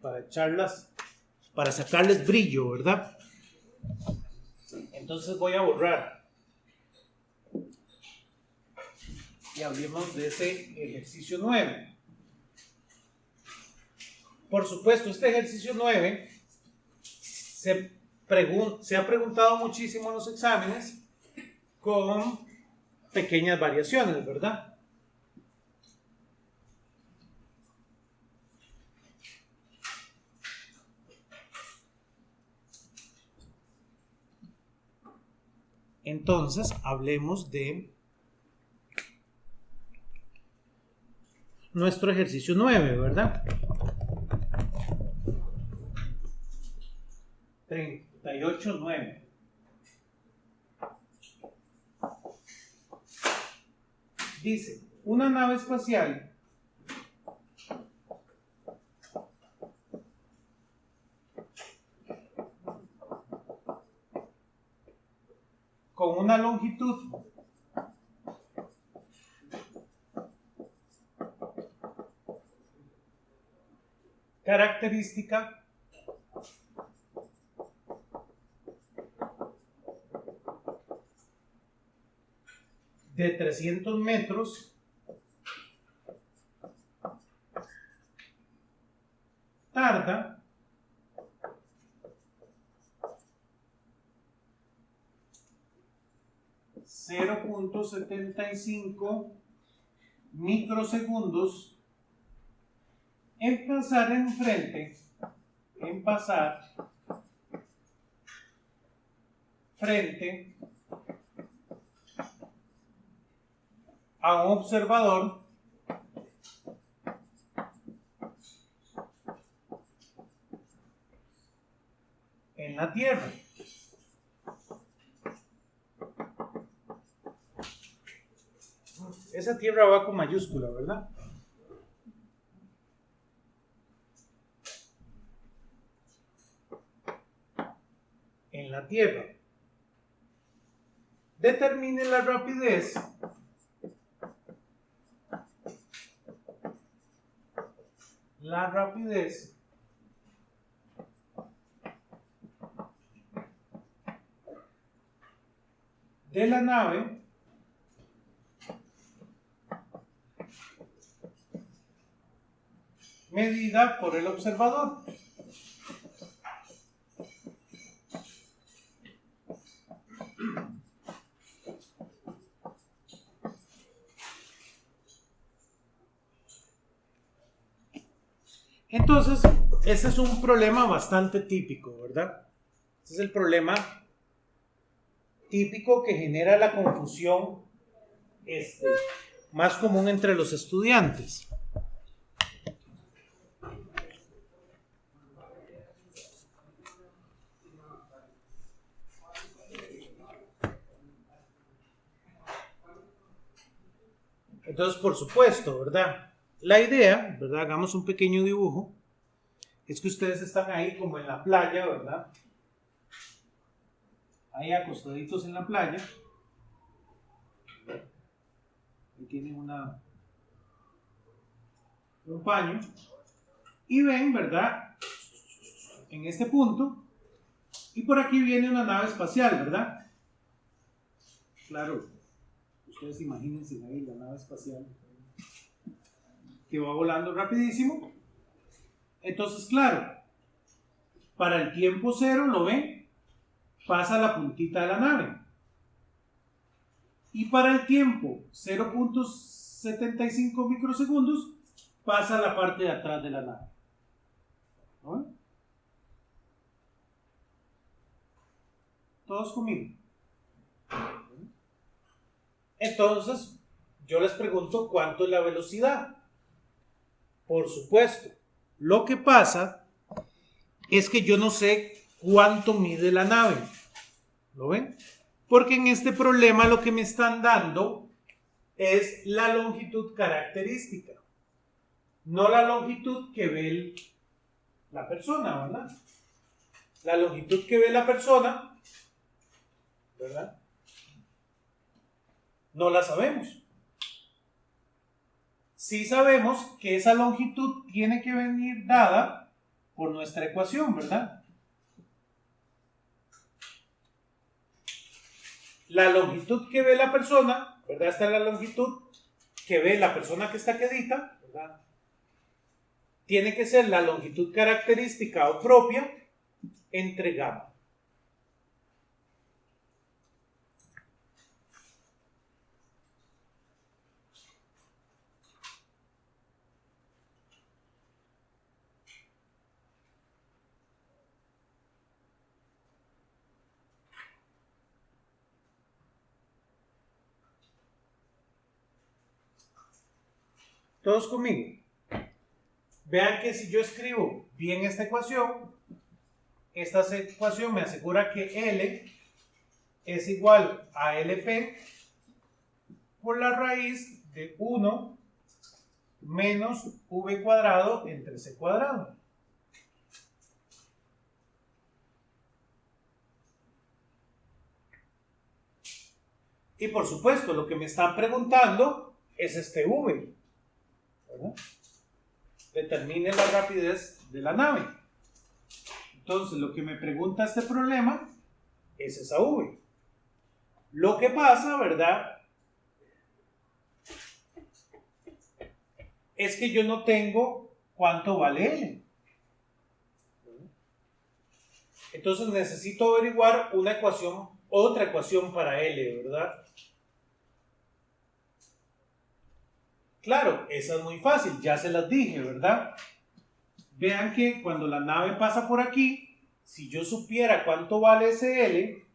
Para echarlas, para sacarles brillo, ¿verdad? Entonces voy a borrar. Y hablemos de ese ejercicio 9. Por supuesto, este ejercicio 9 se ha preguntado muchísimo en los exámenes con pequeñas variaciones, ¿verdad? Entonces, hablemos de nuestro ejercicio 9, ¿verdad? 38.9. Dice, una nave espacial con una longitud característica de 300 metros tarda 0.75 microsegundos en pasar frente a un observador en la Tierra. Esa Tierra va con mayúscula, ¿verdad? En la Tierra. Determine la rapidez de la nave medida por el observador. Entonces, ese es un problema bastante típico, ¿verdad? Ese es el problema típico que genera la confusión más común entre los estudiantes. Entonces, por supuesto, ¿verdad? La idea, ¿verdad? Hagamos un pequeño dibujo. Es que ustedes están ahí como en la playa, ¿verdad? Ahí acostaditos en la playa. Ahí tienen un paño. Y ven, ¿verdad? En este punto. Y por aquí viene una nave espacial, ¿verdad? Claro. Ustedes imagínense ahí la nave espacial que va volando rapidísimo. Entonces, claro, para el tiempo cero, ¿lo ven? Pasa la puntita de la nave. Y para el tiempo 0.75 microsegundos, pasa la parte de atrás de la nave. ¿No? ¿Todos conmigo? Entonces, yo les pregunto, ¿cuánto es la velocidad? Por supuesto, lo que pasa es que yo no sé cuánto mide la nave. ¿Lo ven? Porque en este problema lo que me están dando es la longitud característica, no la longitud que ve la persona, ¿verdad? La longitud que ve la persona, ¿verdad? No la sabemos. Sí sabemos que esa longitud tiene que venir dada por nuestra ecuación, ¿verdad? La longitud que ve la persona, ¿verdad? Esta es la longitud que ve la persona que está quedita, ¿verdad? Tiene que ser la longitud característica o propia entre gamma. Todos conmigo. Vean que si yo escribo bien esta ecuación me asegura que L es igual a LP por la raíz de 1 menos V cuadrado entre C cuadrado. Y por supuesto, lo que me están preguntando es este V, ¿verdad? Determine la rapidez de la nave. Entonces, lo que me pregunta este problema es esa V. Lo que pasa, ¿verdad?, es que yo no tengo cuánto vale L. Entonces necesito averiguar otra ecuación para L, ¿verdad? Claro, esa es muy fácil, ya se las dije, ¿verdad? Vean que cuando la nave pasa por aquí, si yo supiera cuánto vale ese L,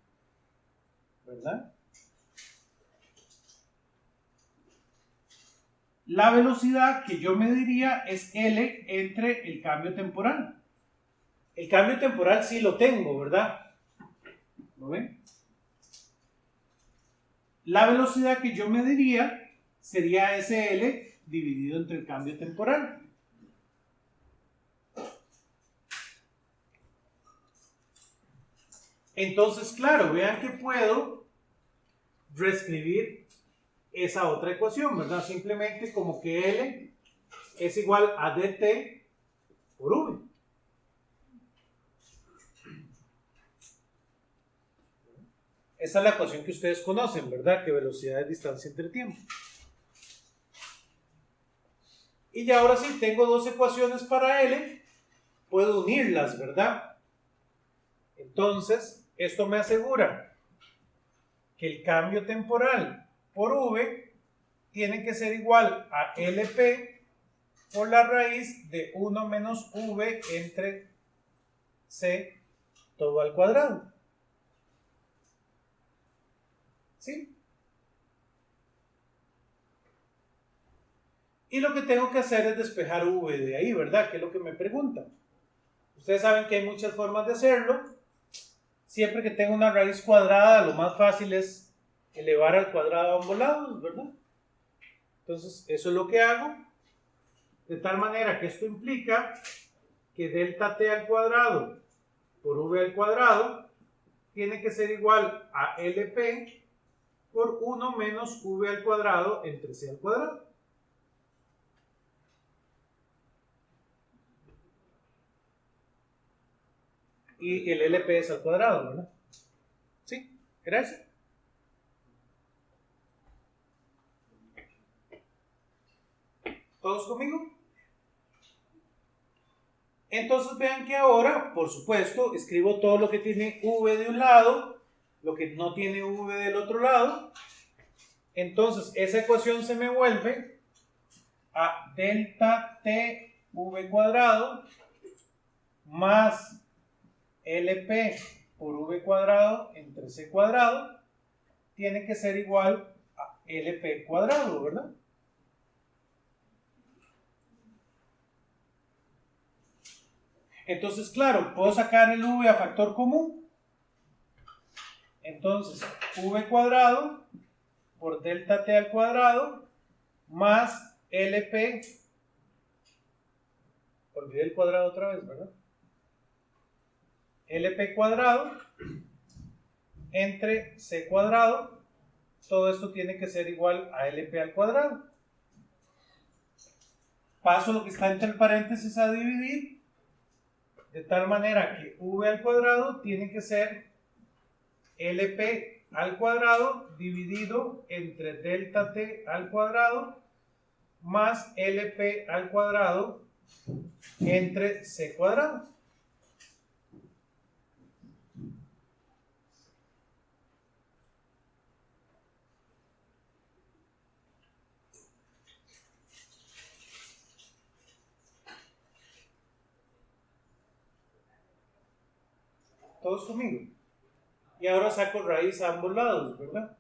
¿verdad? La velocidad que yo mediría es L entre el cambio temporal. El cambio temporal sí lo tengo, ¿verdad? ¿Lo ven? La velocidad que yo mediría sería SL dividido entre el cambio temporal. Entonces, claro, vean que puedo reescribir esa otra ecuación, ¿verdad? Simplemente como que L es igual a dt por V. Esa es la ecuación que ustedes conocen, ¿verdad? Que velocidad es distancia entre tiempo. Y ya ahora sí, tengo dos ecuaciones para L, puedo unirlas, ¿verdad? Entonces, esto me asegura que el cambio temporal por V tiene que ser igual a LP por la raíz de 1 menos V entre C todo al cuadrado. ¿Sí? Y lo que tengo que hacer es despejar V de ahí, ¿verdad? Que es lo que me preguntan. Ustedes saben que hay muchas formas de hacerlo. Siempre que tenga una raíz cuadrada, lo más fácil es elevar al cuadrado a ambos lados, ¿verdad? Entonces, eso es lo que hago. De tal manera que esto implica que delta t al cuadrado por v al cuadrado tiene que ser igual a LP por 1 menos v al cuadrado entre c al cuadrado. Y el LP es al cuadrado, ¿verdad? ¿Sí? Gracias. ¿Todos conmigo? Entonces vean que ahora, por supuesto, escribo todo lo que tiene V de un lado, lo que no tiene V del otro lado. Entonces esa ecuación se me vuelve a delta t v cuadrado más LP por v cuadrado entre c cuadrado tiene que ser igual a LP cuadrado, ¿verdad? Entonces, claro, puedo sacar el v a factor común. Entonces, v cuadrado por delta t al cuadrado más LP, olvidé el cuadrado otra vez, ¿verdad? LP cuadrado entre C cuadrado, todo esto tiene que ser igual a LP al cuadrado. Paso lo que está entre el paréntesis a dividir, de tal manera que V al cuadrado tiene que ser LP al cuadrado dividido entre delta T al cuadrado más LP al cuadrado entre C cuadrado. ¿Todos conmigo? Y ahora saco raíz a ambos lados, ¿verdad?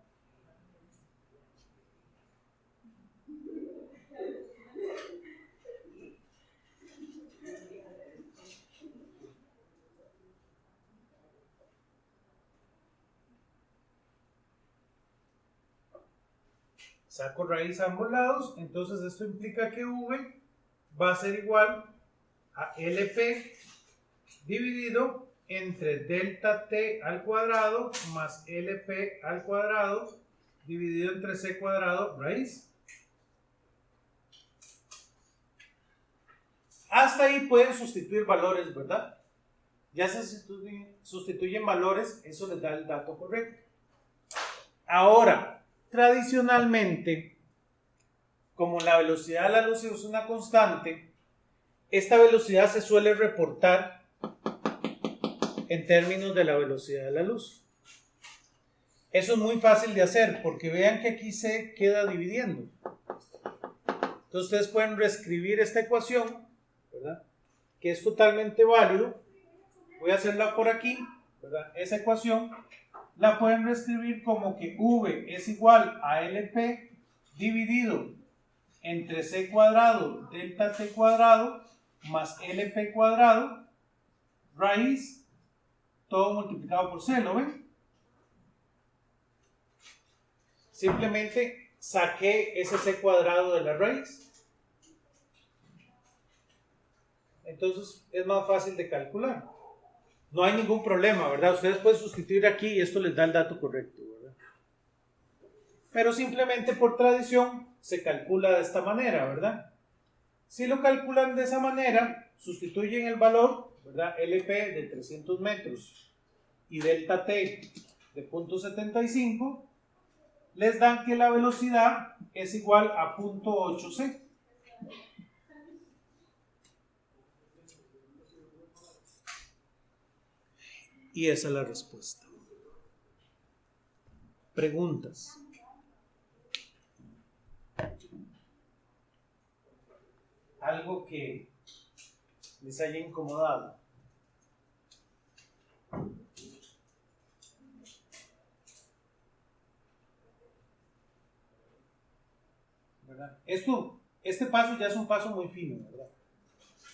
Saco raíz a ambos lados, entonces esto implica que V va a ser igual a LP dividido entre delta T al cuadrado más LP al cuadrado dividido entre C cuadrado raíz. Hasta ahí pueden sustituir valores, ¿verdad? Ya se sustituyen valores, eso les da el dato correcto. Ahora, tradicionalmente, como la velocidad de la luz es una constante, esta velocidad se suele reportar en términos de la velocidad de la luz. Eso es muy fácil de hacer porque vean que aquí se queda dividiendo. Entonces ustedes pueden reescribir esta ecuación, ¿verdad? Que es totalmente válido. Voy a hacerla por aquí, ¿verdad? Esa ecuación la pueden reescribir como que V es igual a LP dividido entre C cuadrado delta T cuadrado más LP cuadrado raíz todo multiplicado por C, ¿lo ven? Simplemente saqué ese C cuadrado de la raíz. Entonces es más fácil de calcular. No hay ningún problema, ¿verdad? Ustedes pueden sustituir aquí y esto les da el dato correcto, ¿verdad? Pero simplemente por tradición se calcula de esta manera, ¿verdad? Si lo calculan de esa manera, sustituyen el valor, ¿verdad? LP de 300 metros y delta T de 0.75, les dan que la velocidad es igual a 0.8 C. Y esa es la respuesta. Preguntas. Algo que les haya incomodado. ¿Verdad? Este paso ya es un paso muy fino, ¿verdad?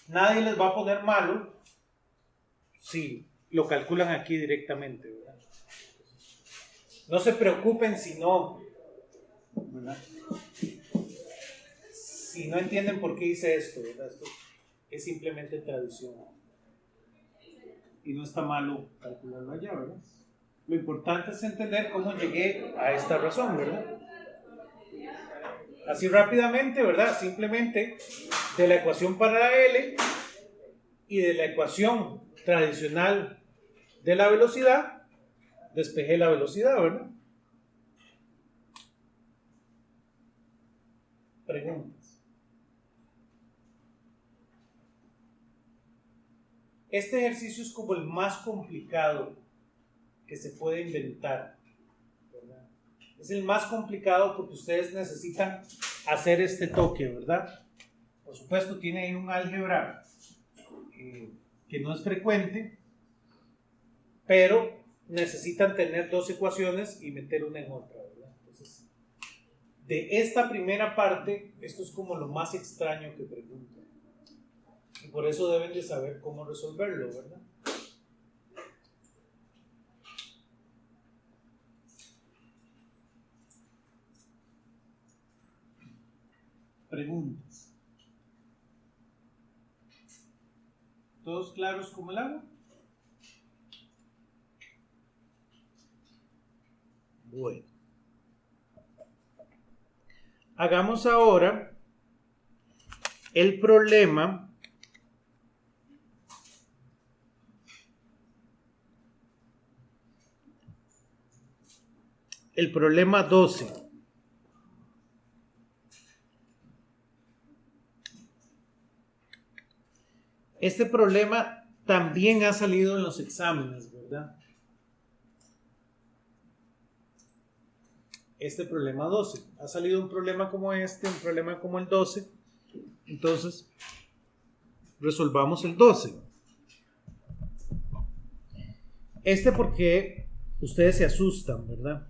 Nadie les va a poner malo si lo calculan aquí directamente, ¿verdad? No se preocupen si no, ¿verdad? Si no entienden por qué hice esto, ¿verdad? Esto es simplemente tradición. Y no está malo calcularlo allá, ¿verdad? Lo importante es entender cómo llegué a esta razón, ¿verdad? Así rápidamente, ¿verdad? Simplemente de la ecuación para la L y de la ecuación tradicional de la velocidad, despejé la velocidad, ¿verdad? Preguntas. Este ejercicio es como el más complicado que se puede inventar, ¿verdad? Es el más complicado porque ustedes necesitan hacer este toque, ¿verdad? Por supuesto, tiene ahí un álgebra que no es frecuente, pero necesitan tener dos ecuaciones y meter una en otra, ¿verdad? Entonces, de esta primera parte, esto es como lo más extraño que preguntan. Y por eso deben de saber cómo resolverlo, ¿verdad? preguntas. ¿Todos claros como el agua? Bueno. Hagamos ahora el problema el problema 12. Este problema también ha salido en los exámenes, ¿verdad? Este problema 12. Ha salido un problema como este, un problema como el 12. Entonces, resolvamos el 12. Este porque ustedes se asustan, ¿verdad?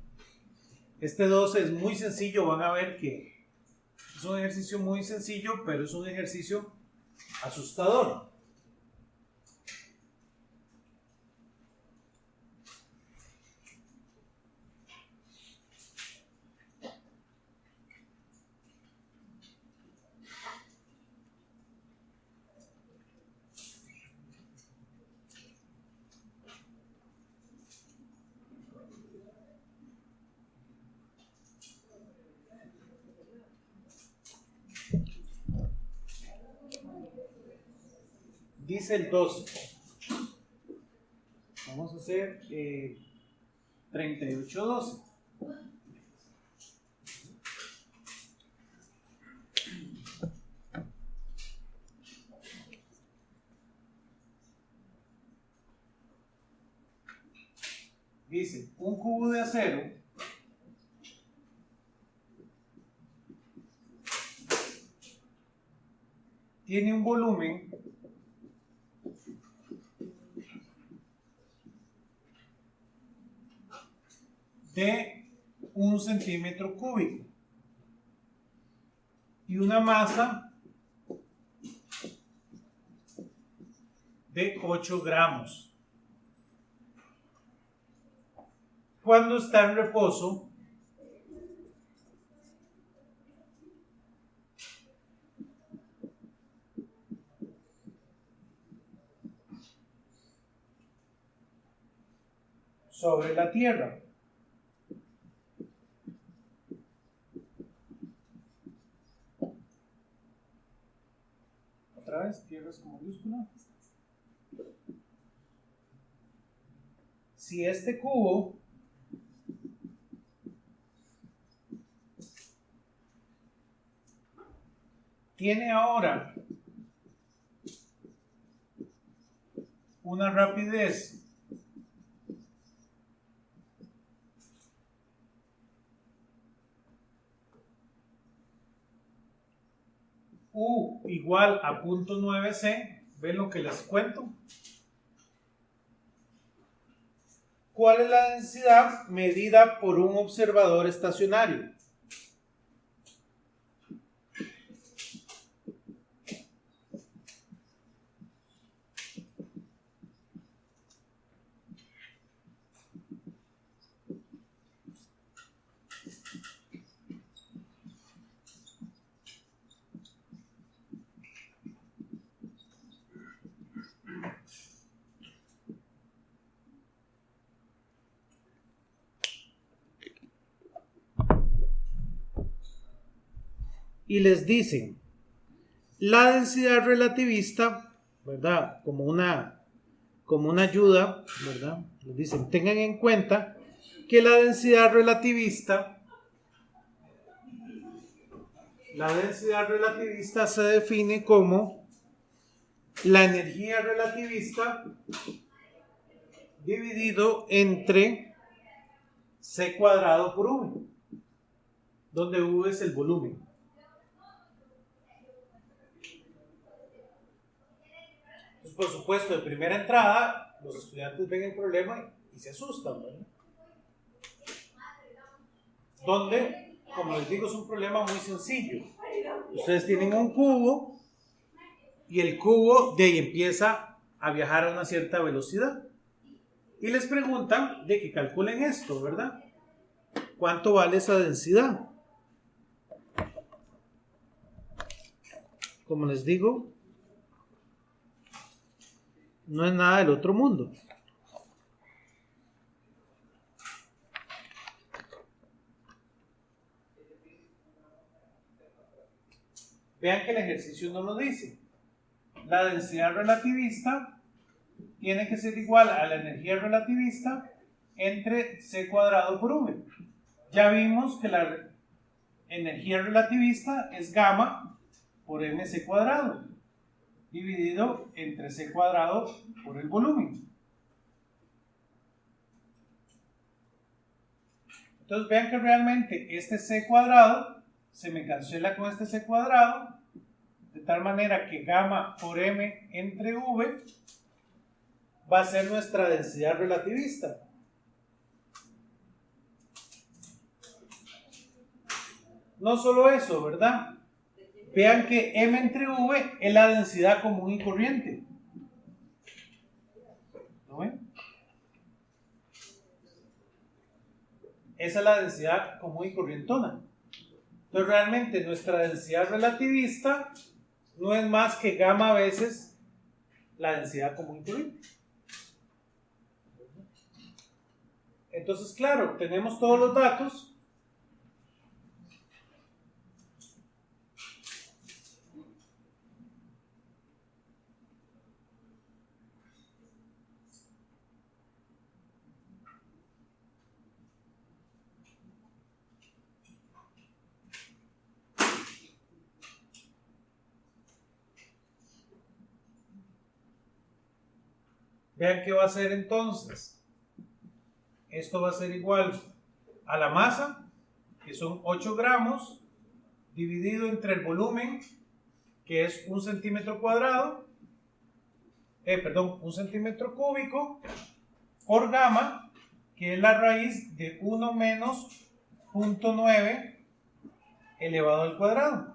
Este 12 es muy sencillo, van a ver que es un ejercicio muy sencillo, pero es un ejercicio asustador. Dice el 12. Vamos a hacer 38, 12. Dice, un cubo de acero tiene un volumen de 1 centímetro cúbico y una masa de 8 gramos. Cuando está en reposo, sobre la tierra. Otra vez, tierras con mayúscula. Si este cubo tiene ahora una rapidez U igual a 0.9 C, ¿ven lo que les cuento? ¿Cuál es la densidad medida por un observador estacionario? Y les dicen, la densidad relativista, ¿verdad? Como una ayuda, ¿verdad? Les dicen, tengan en cuenta que la densidad relativista se define como la energía relativista dividido entre C cuadrado por V, donde V es el volumen. Por supuesto, de primera entrada, los estudiantes ven el problema y se asustan, ¿verdad? Donde, como les digo, es un problema muy sencillo. Ustedes tienen un cubo y el cubo de ahí empieza a viajar a una cierta velocidad. Y les preguntan de que calculen esto, ¿verdad? ¿Cuánto vale esa densidad? como les digo, no es nada del otro mundo. Vean que el ejercicio no lo dice. La densidad relativista tiene que ser igual a la energía relativista entre c cuadrado por v. Ya vimos que la energía relativista es gamma por mc cuadrado dividido entre c cuadrado por el volumen. Entonces vean que realmente este c cuadrado se me cancela con este c cuadrado, de tal manera que gamma por m entre v va a ser nuestra densidad relativista. No solo eso, ¿verdad? Vean que m entre v es la densidad común y corriente. ¿Lo ven? Esa es la densidad común y corrientona. Entonces realmente nuestra densidad relativista no es más que gamma veces la densidad común y corriente. Entonces, claro, tenemos todos los datos. Vean qué va a ser entonces. Esto va a ser igual a la masa, que son 8 gramos, dividido entre el volumen, que es 1 centímetro cuadrado, un centímetro cúbico, por gamma, que es la raíz de 1 menos 0.9 elevado al cuadrado.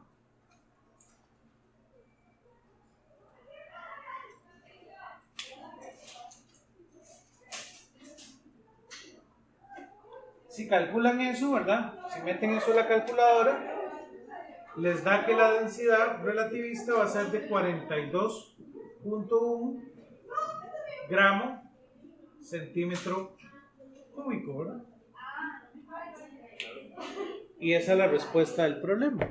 Si calculan eso, ¿verdad? Si meten eso en la calculadora, les da que la densidad relativista va a ser de 42.1 gramos centímetro cúbico, ¿verdad? Y esa es la respuesta del problema.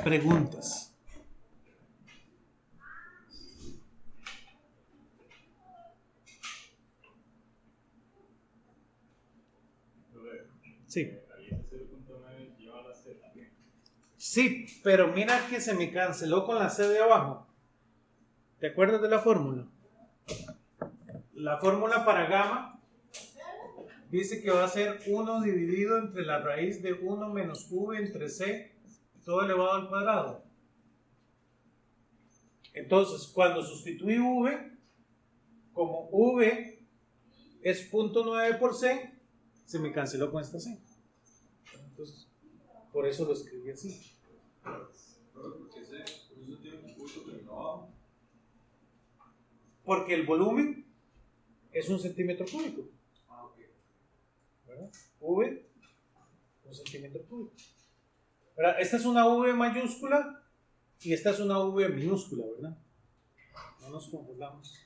Preguntas. Sí. Sí, pero mira que se me canceló con la C de abajo. ¿Te acuerdas de la fórmula? La fórmula para gamma dice que va a ser 1 dividido entre la raíz de 1 menos v entre c, todo elevado al cuadrado. Entonces, cuando sustituí v, como v es 0.9 por c, se me canceló con esta c. Entonces, por eso lo escribí así. Porque el volumen es 1 centímetro cúbico. ¿Verdad? V, 1 centímetro cúbico. ¿Verdad? Esta es una V mayúscula y esta es una V minúscula, ¿verdad? No nos confundamos.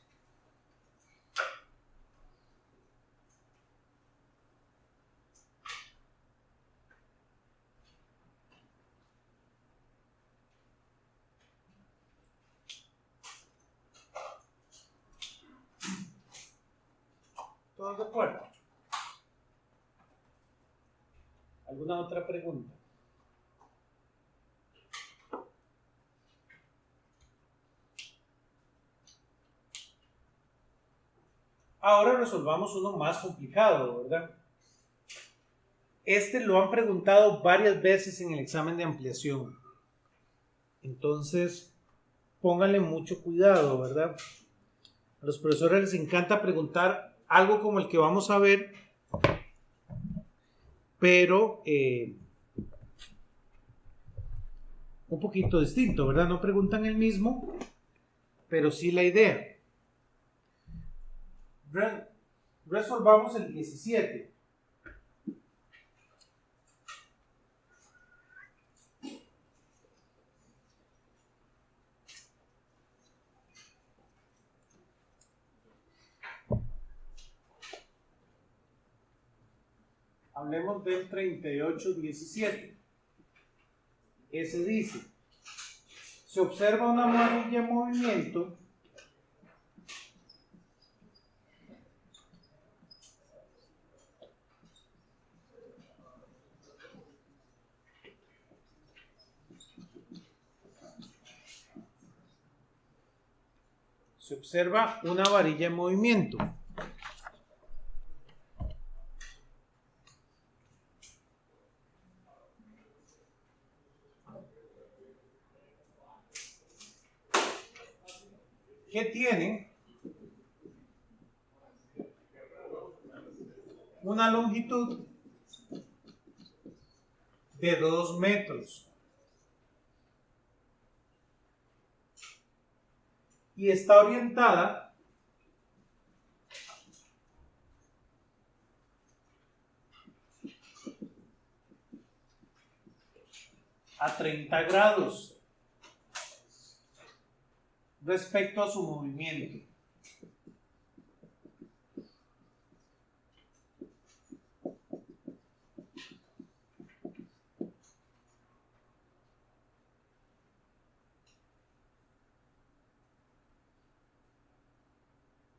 ¿Todos de acuerdo? ¿Alguna otra pregunta? Ahora resolvamos uno más complicado, ¿verdad? Este lo han preguntado varias veces en el examen de ampliación. Entonces, pónganle mucho cuidado, ¿verdad? A los profesores les encanta preguntar algo como el que vamos a ver, pero un poquito distinto, ¿verdad? No preguntan el mismo, pero sí la idea. Resolvamos el 17. Hablemos del 38-17. Ese dice, se observa una varilla en movimiento que tiene una longitud de 2 metros y está orientada a 30 grados respecto a su movimiento.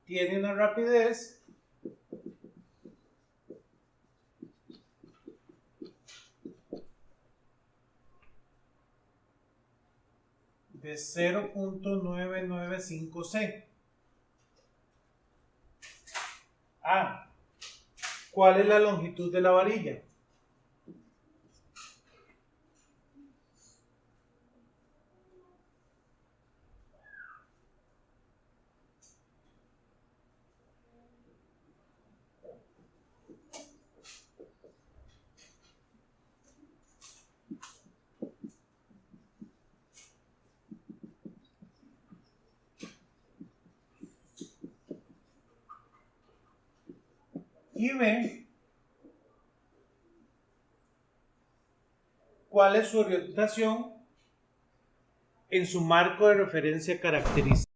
Tiene una rapidez de 0.995C. ¿Cuál es la longitud de la varilla? Y ve cuál es su orientación en su marco de referencia característico.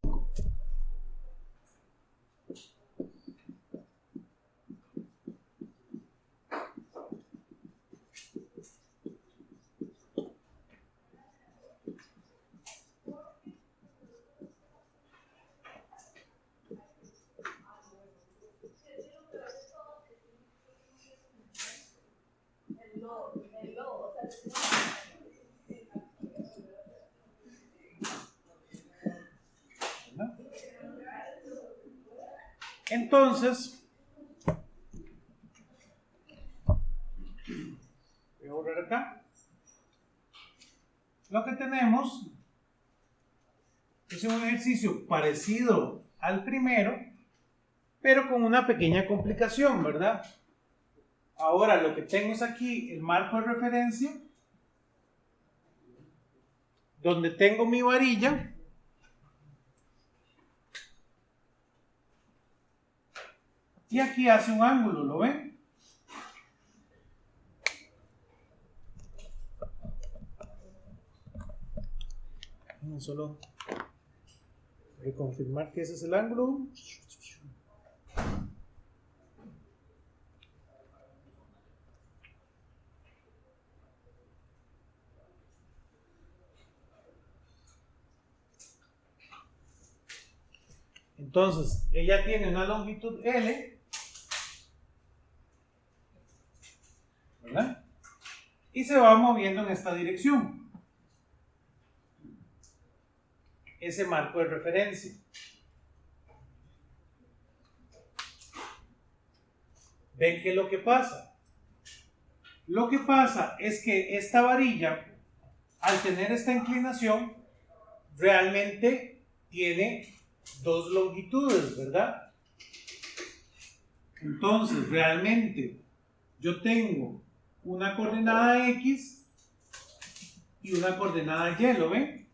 Entonces, voy a borrar acá. Lo que tenemos es un ejercicio parecido al primero, pero con una pequeña complicación, ¿verdad? Ahora lo que tengo es aquí el marco de referencia, donde tengo mi varilla. Y aquí hace un ángulo, ¿lo ven? Solo reconfirmar que ese es el ángulo. Entonces, ella tiene una longitud L, ¿verdad? Y se va moviendo en esta dirección. Ese marco de referencia. ¿Ven qué es lo que pasa? Lo que pasa es que esta varilla, al tener esta inclinación, realmente tiene dos longitudes, ¿verdad? Entonces, realmente, yo tengo una coordenada X y una coordenada Y, ¿lo ven?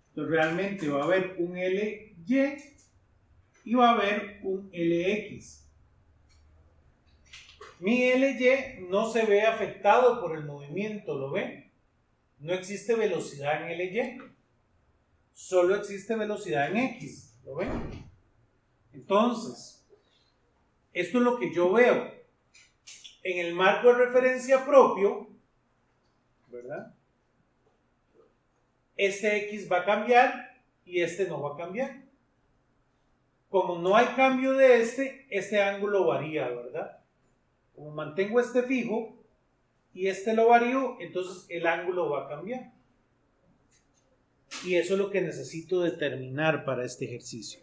Entonces, realmente va a haber un L y va a haber un LX. Mi LY no se ve afectado por el movimiento, ¿lo ven? No existe velocidad en LY, solo existe velocidad en X, ¿lo ven? Entonces, esto es lo que yo veo. En el marco de referencia propio, ¿verdad? Este X va a cambiar y este no va a cambiar. Como no hay cambio de este ángulo varía, ¿verdad? Como mantengo este fijo y este lo varío, entonces el ángulo va a cambiar. Y eso es lo que necesito determinar para este ejercicio.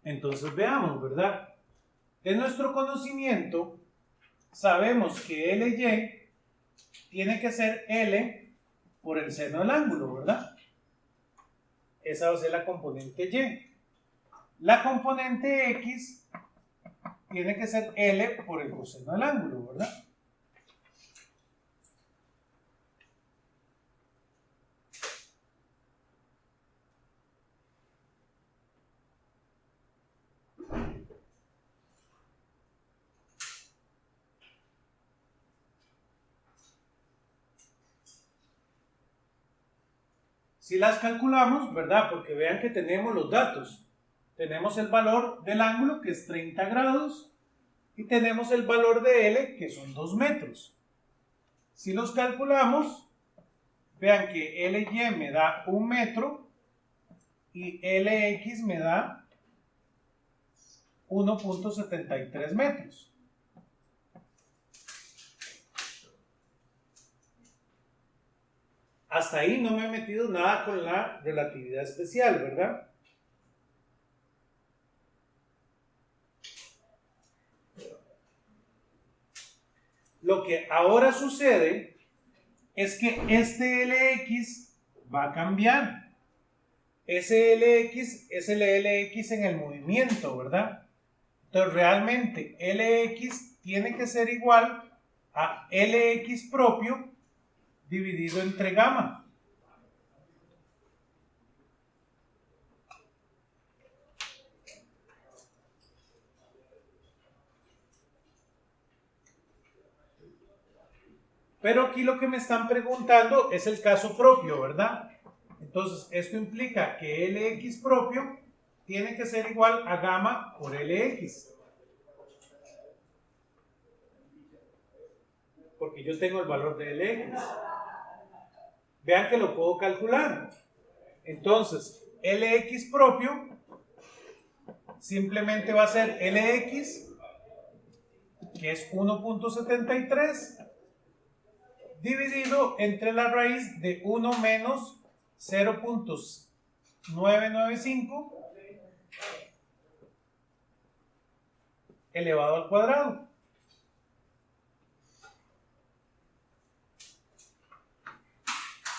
Entonces veamos, ¿verdad? De nuestro conocimiento, sabemos que LY tiene que ser L por el seno del ángulo, ¿verdad? Esa va a ser la componente Y. La componente X tiene que ser L por el coseno del ángulo, ¿verdad? Si las calculamos, ¿verdad? Porque vean que tenemos los datos. Tenemos el valor del ángulo, que es 30 grados, y tenemos el valor de L, que son 2 metros. Si los calculamos, vean que LY me da 1 metro y LX me da 1.73 metros. Hasta ahí no me he metido nada con la relatividad especial, ¿verdad? Lo que ahora sucede es que este LX va a cambiar. Ese LX es el LX en el movimiento, ¿verdad? Entonces realmente LX tiene que ser igual a LX propio dividido entre gamma. Pero aquí lo que me están preguntando es el caso propio, ¿verdad? Entonces, esto implica que LX propio tiene que ser igual a gamma por LX. Porque yo tengo el valor de LX. Vean que lo puedo calcular. Entonces, LX propio simplemente va a ser LX, que es 1.73, dividido entre la raíz de 1 menos 0.995 elevado al cuadrado.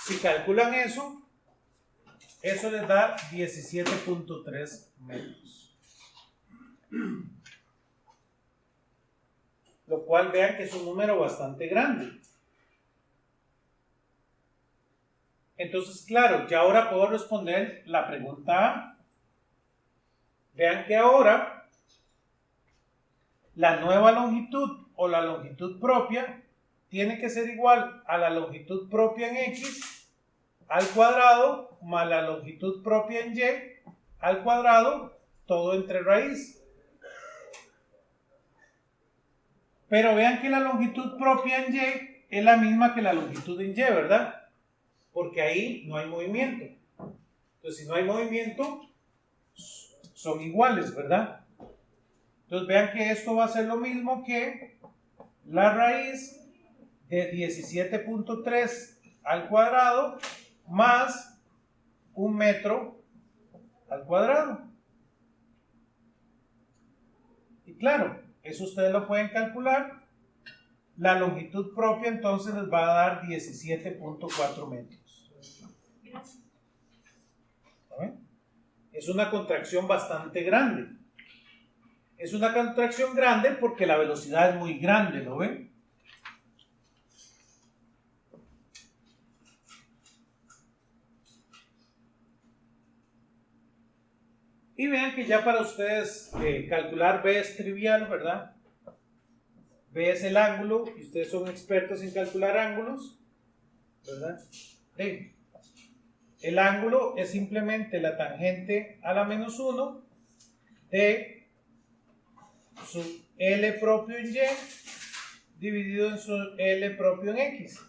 Si calculan eso les da 17.3 metros. Lo cual vean que es un número bastante grande. Entonces, claro, ya ahora puedo responder la pregunta A. Vean que ahora la nueva longitud o la longitud propia tiene que ser igual a la longitud propia en X al cuadrado más la longitud propia en Y al cuadrado, todo entre raíz. Pero vean que la longitud propia en Y es la misma que la longitud en Y, ¿verdad? Porque ahí no hay movimiento. Entonces, si no hay movimiento, son iguales, ¿verdad? Entonces, vean que esto va a ser lo mismo que la raíz de 17.3 al cuadrado más 1 metro al cuadrado. Y claro, eso ustedes lo pueden calcular. La longitud propia entonces les va a dar 17.4 metros. ¿Ven? Es una contracción bastante grande. Es una contracción grande porque la velocidad es muy grande, ¿lo ven? Y vean que ya para ustedes calcular B es trivial, ¿verdad? B es el ángulo y ustedes son expertos en calcular ángulos, ¿verdad? Sí. El ángulo es simplemente la tangente a la menos 1 de su L propio en Y dividido en su L propio en X.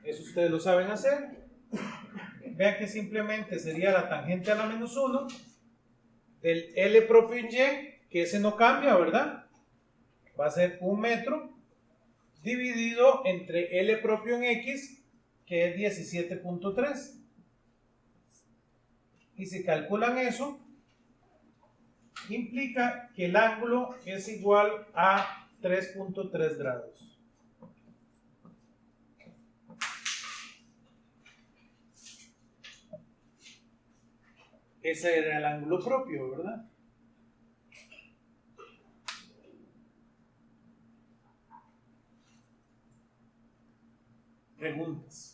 Eso ustedes lo saben hacer. Vean que simplemente sería la tangente a la menos 1 del L propio en Y, que ese no cambia, ¿verdad? Va a ser 1 metro dividido entre L propio en X, que es 17.3. Y si calculan eso, implica que el ángulo es igual a 3.3 grados. Ese era el ángulo propio, ¿verdad? Preguntas.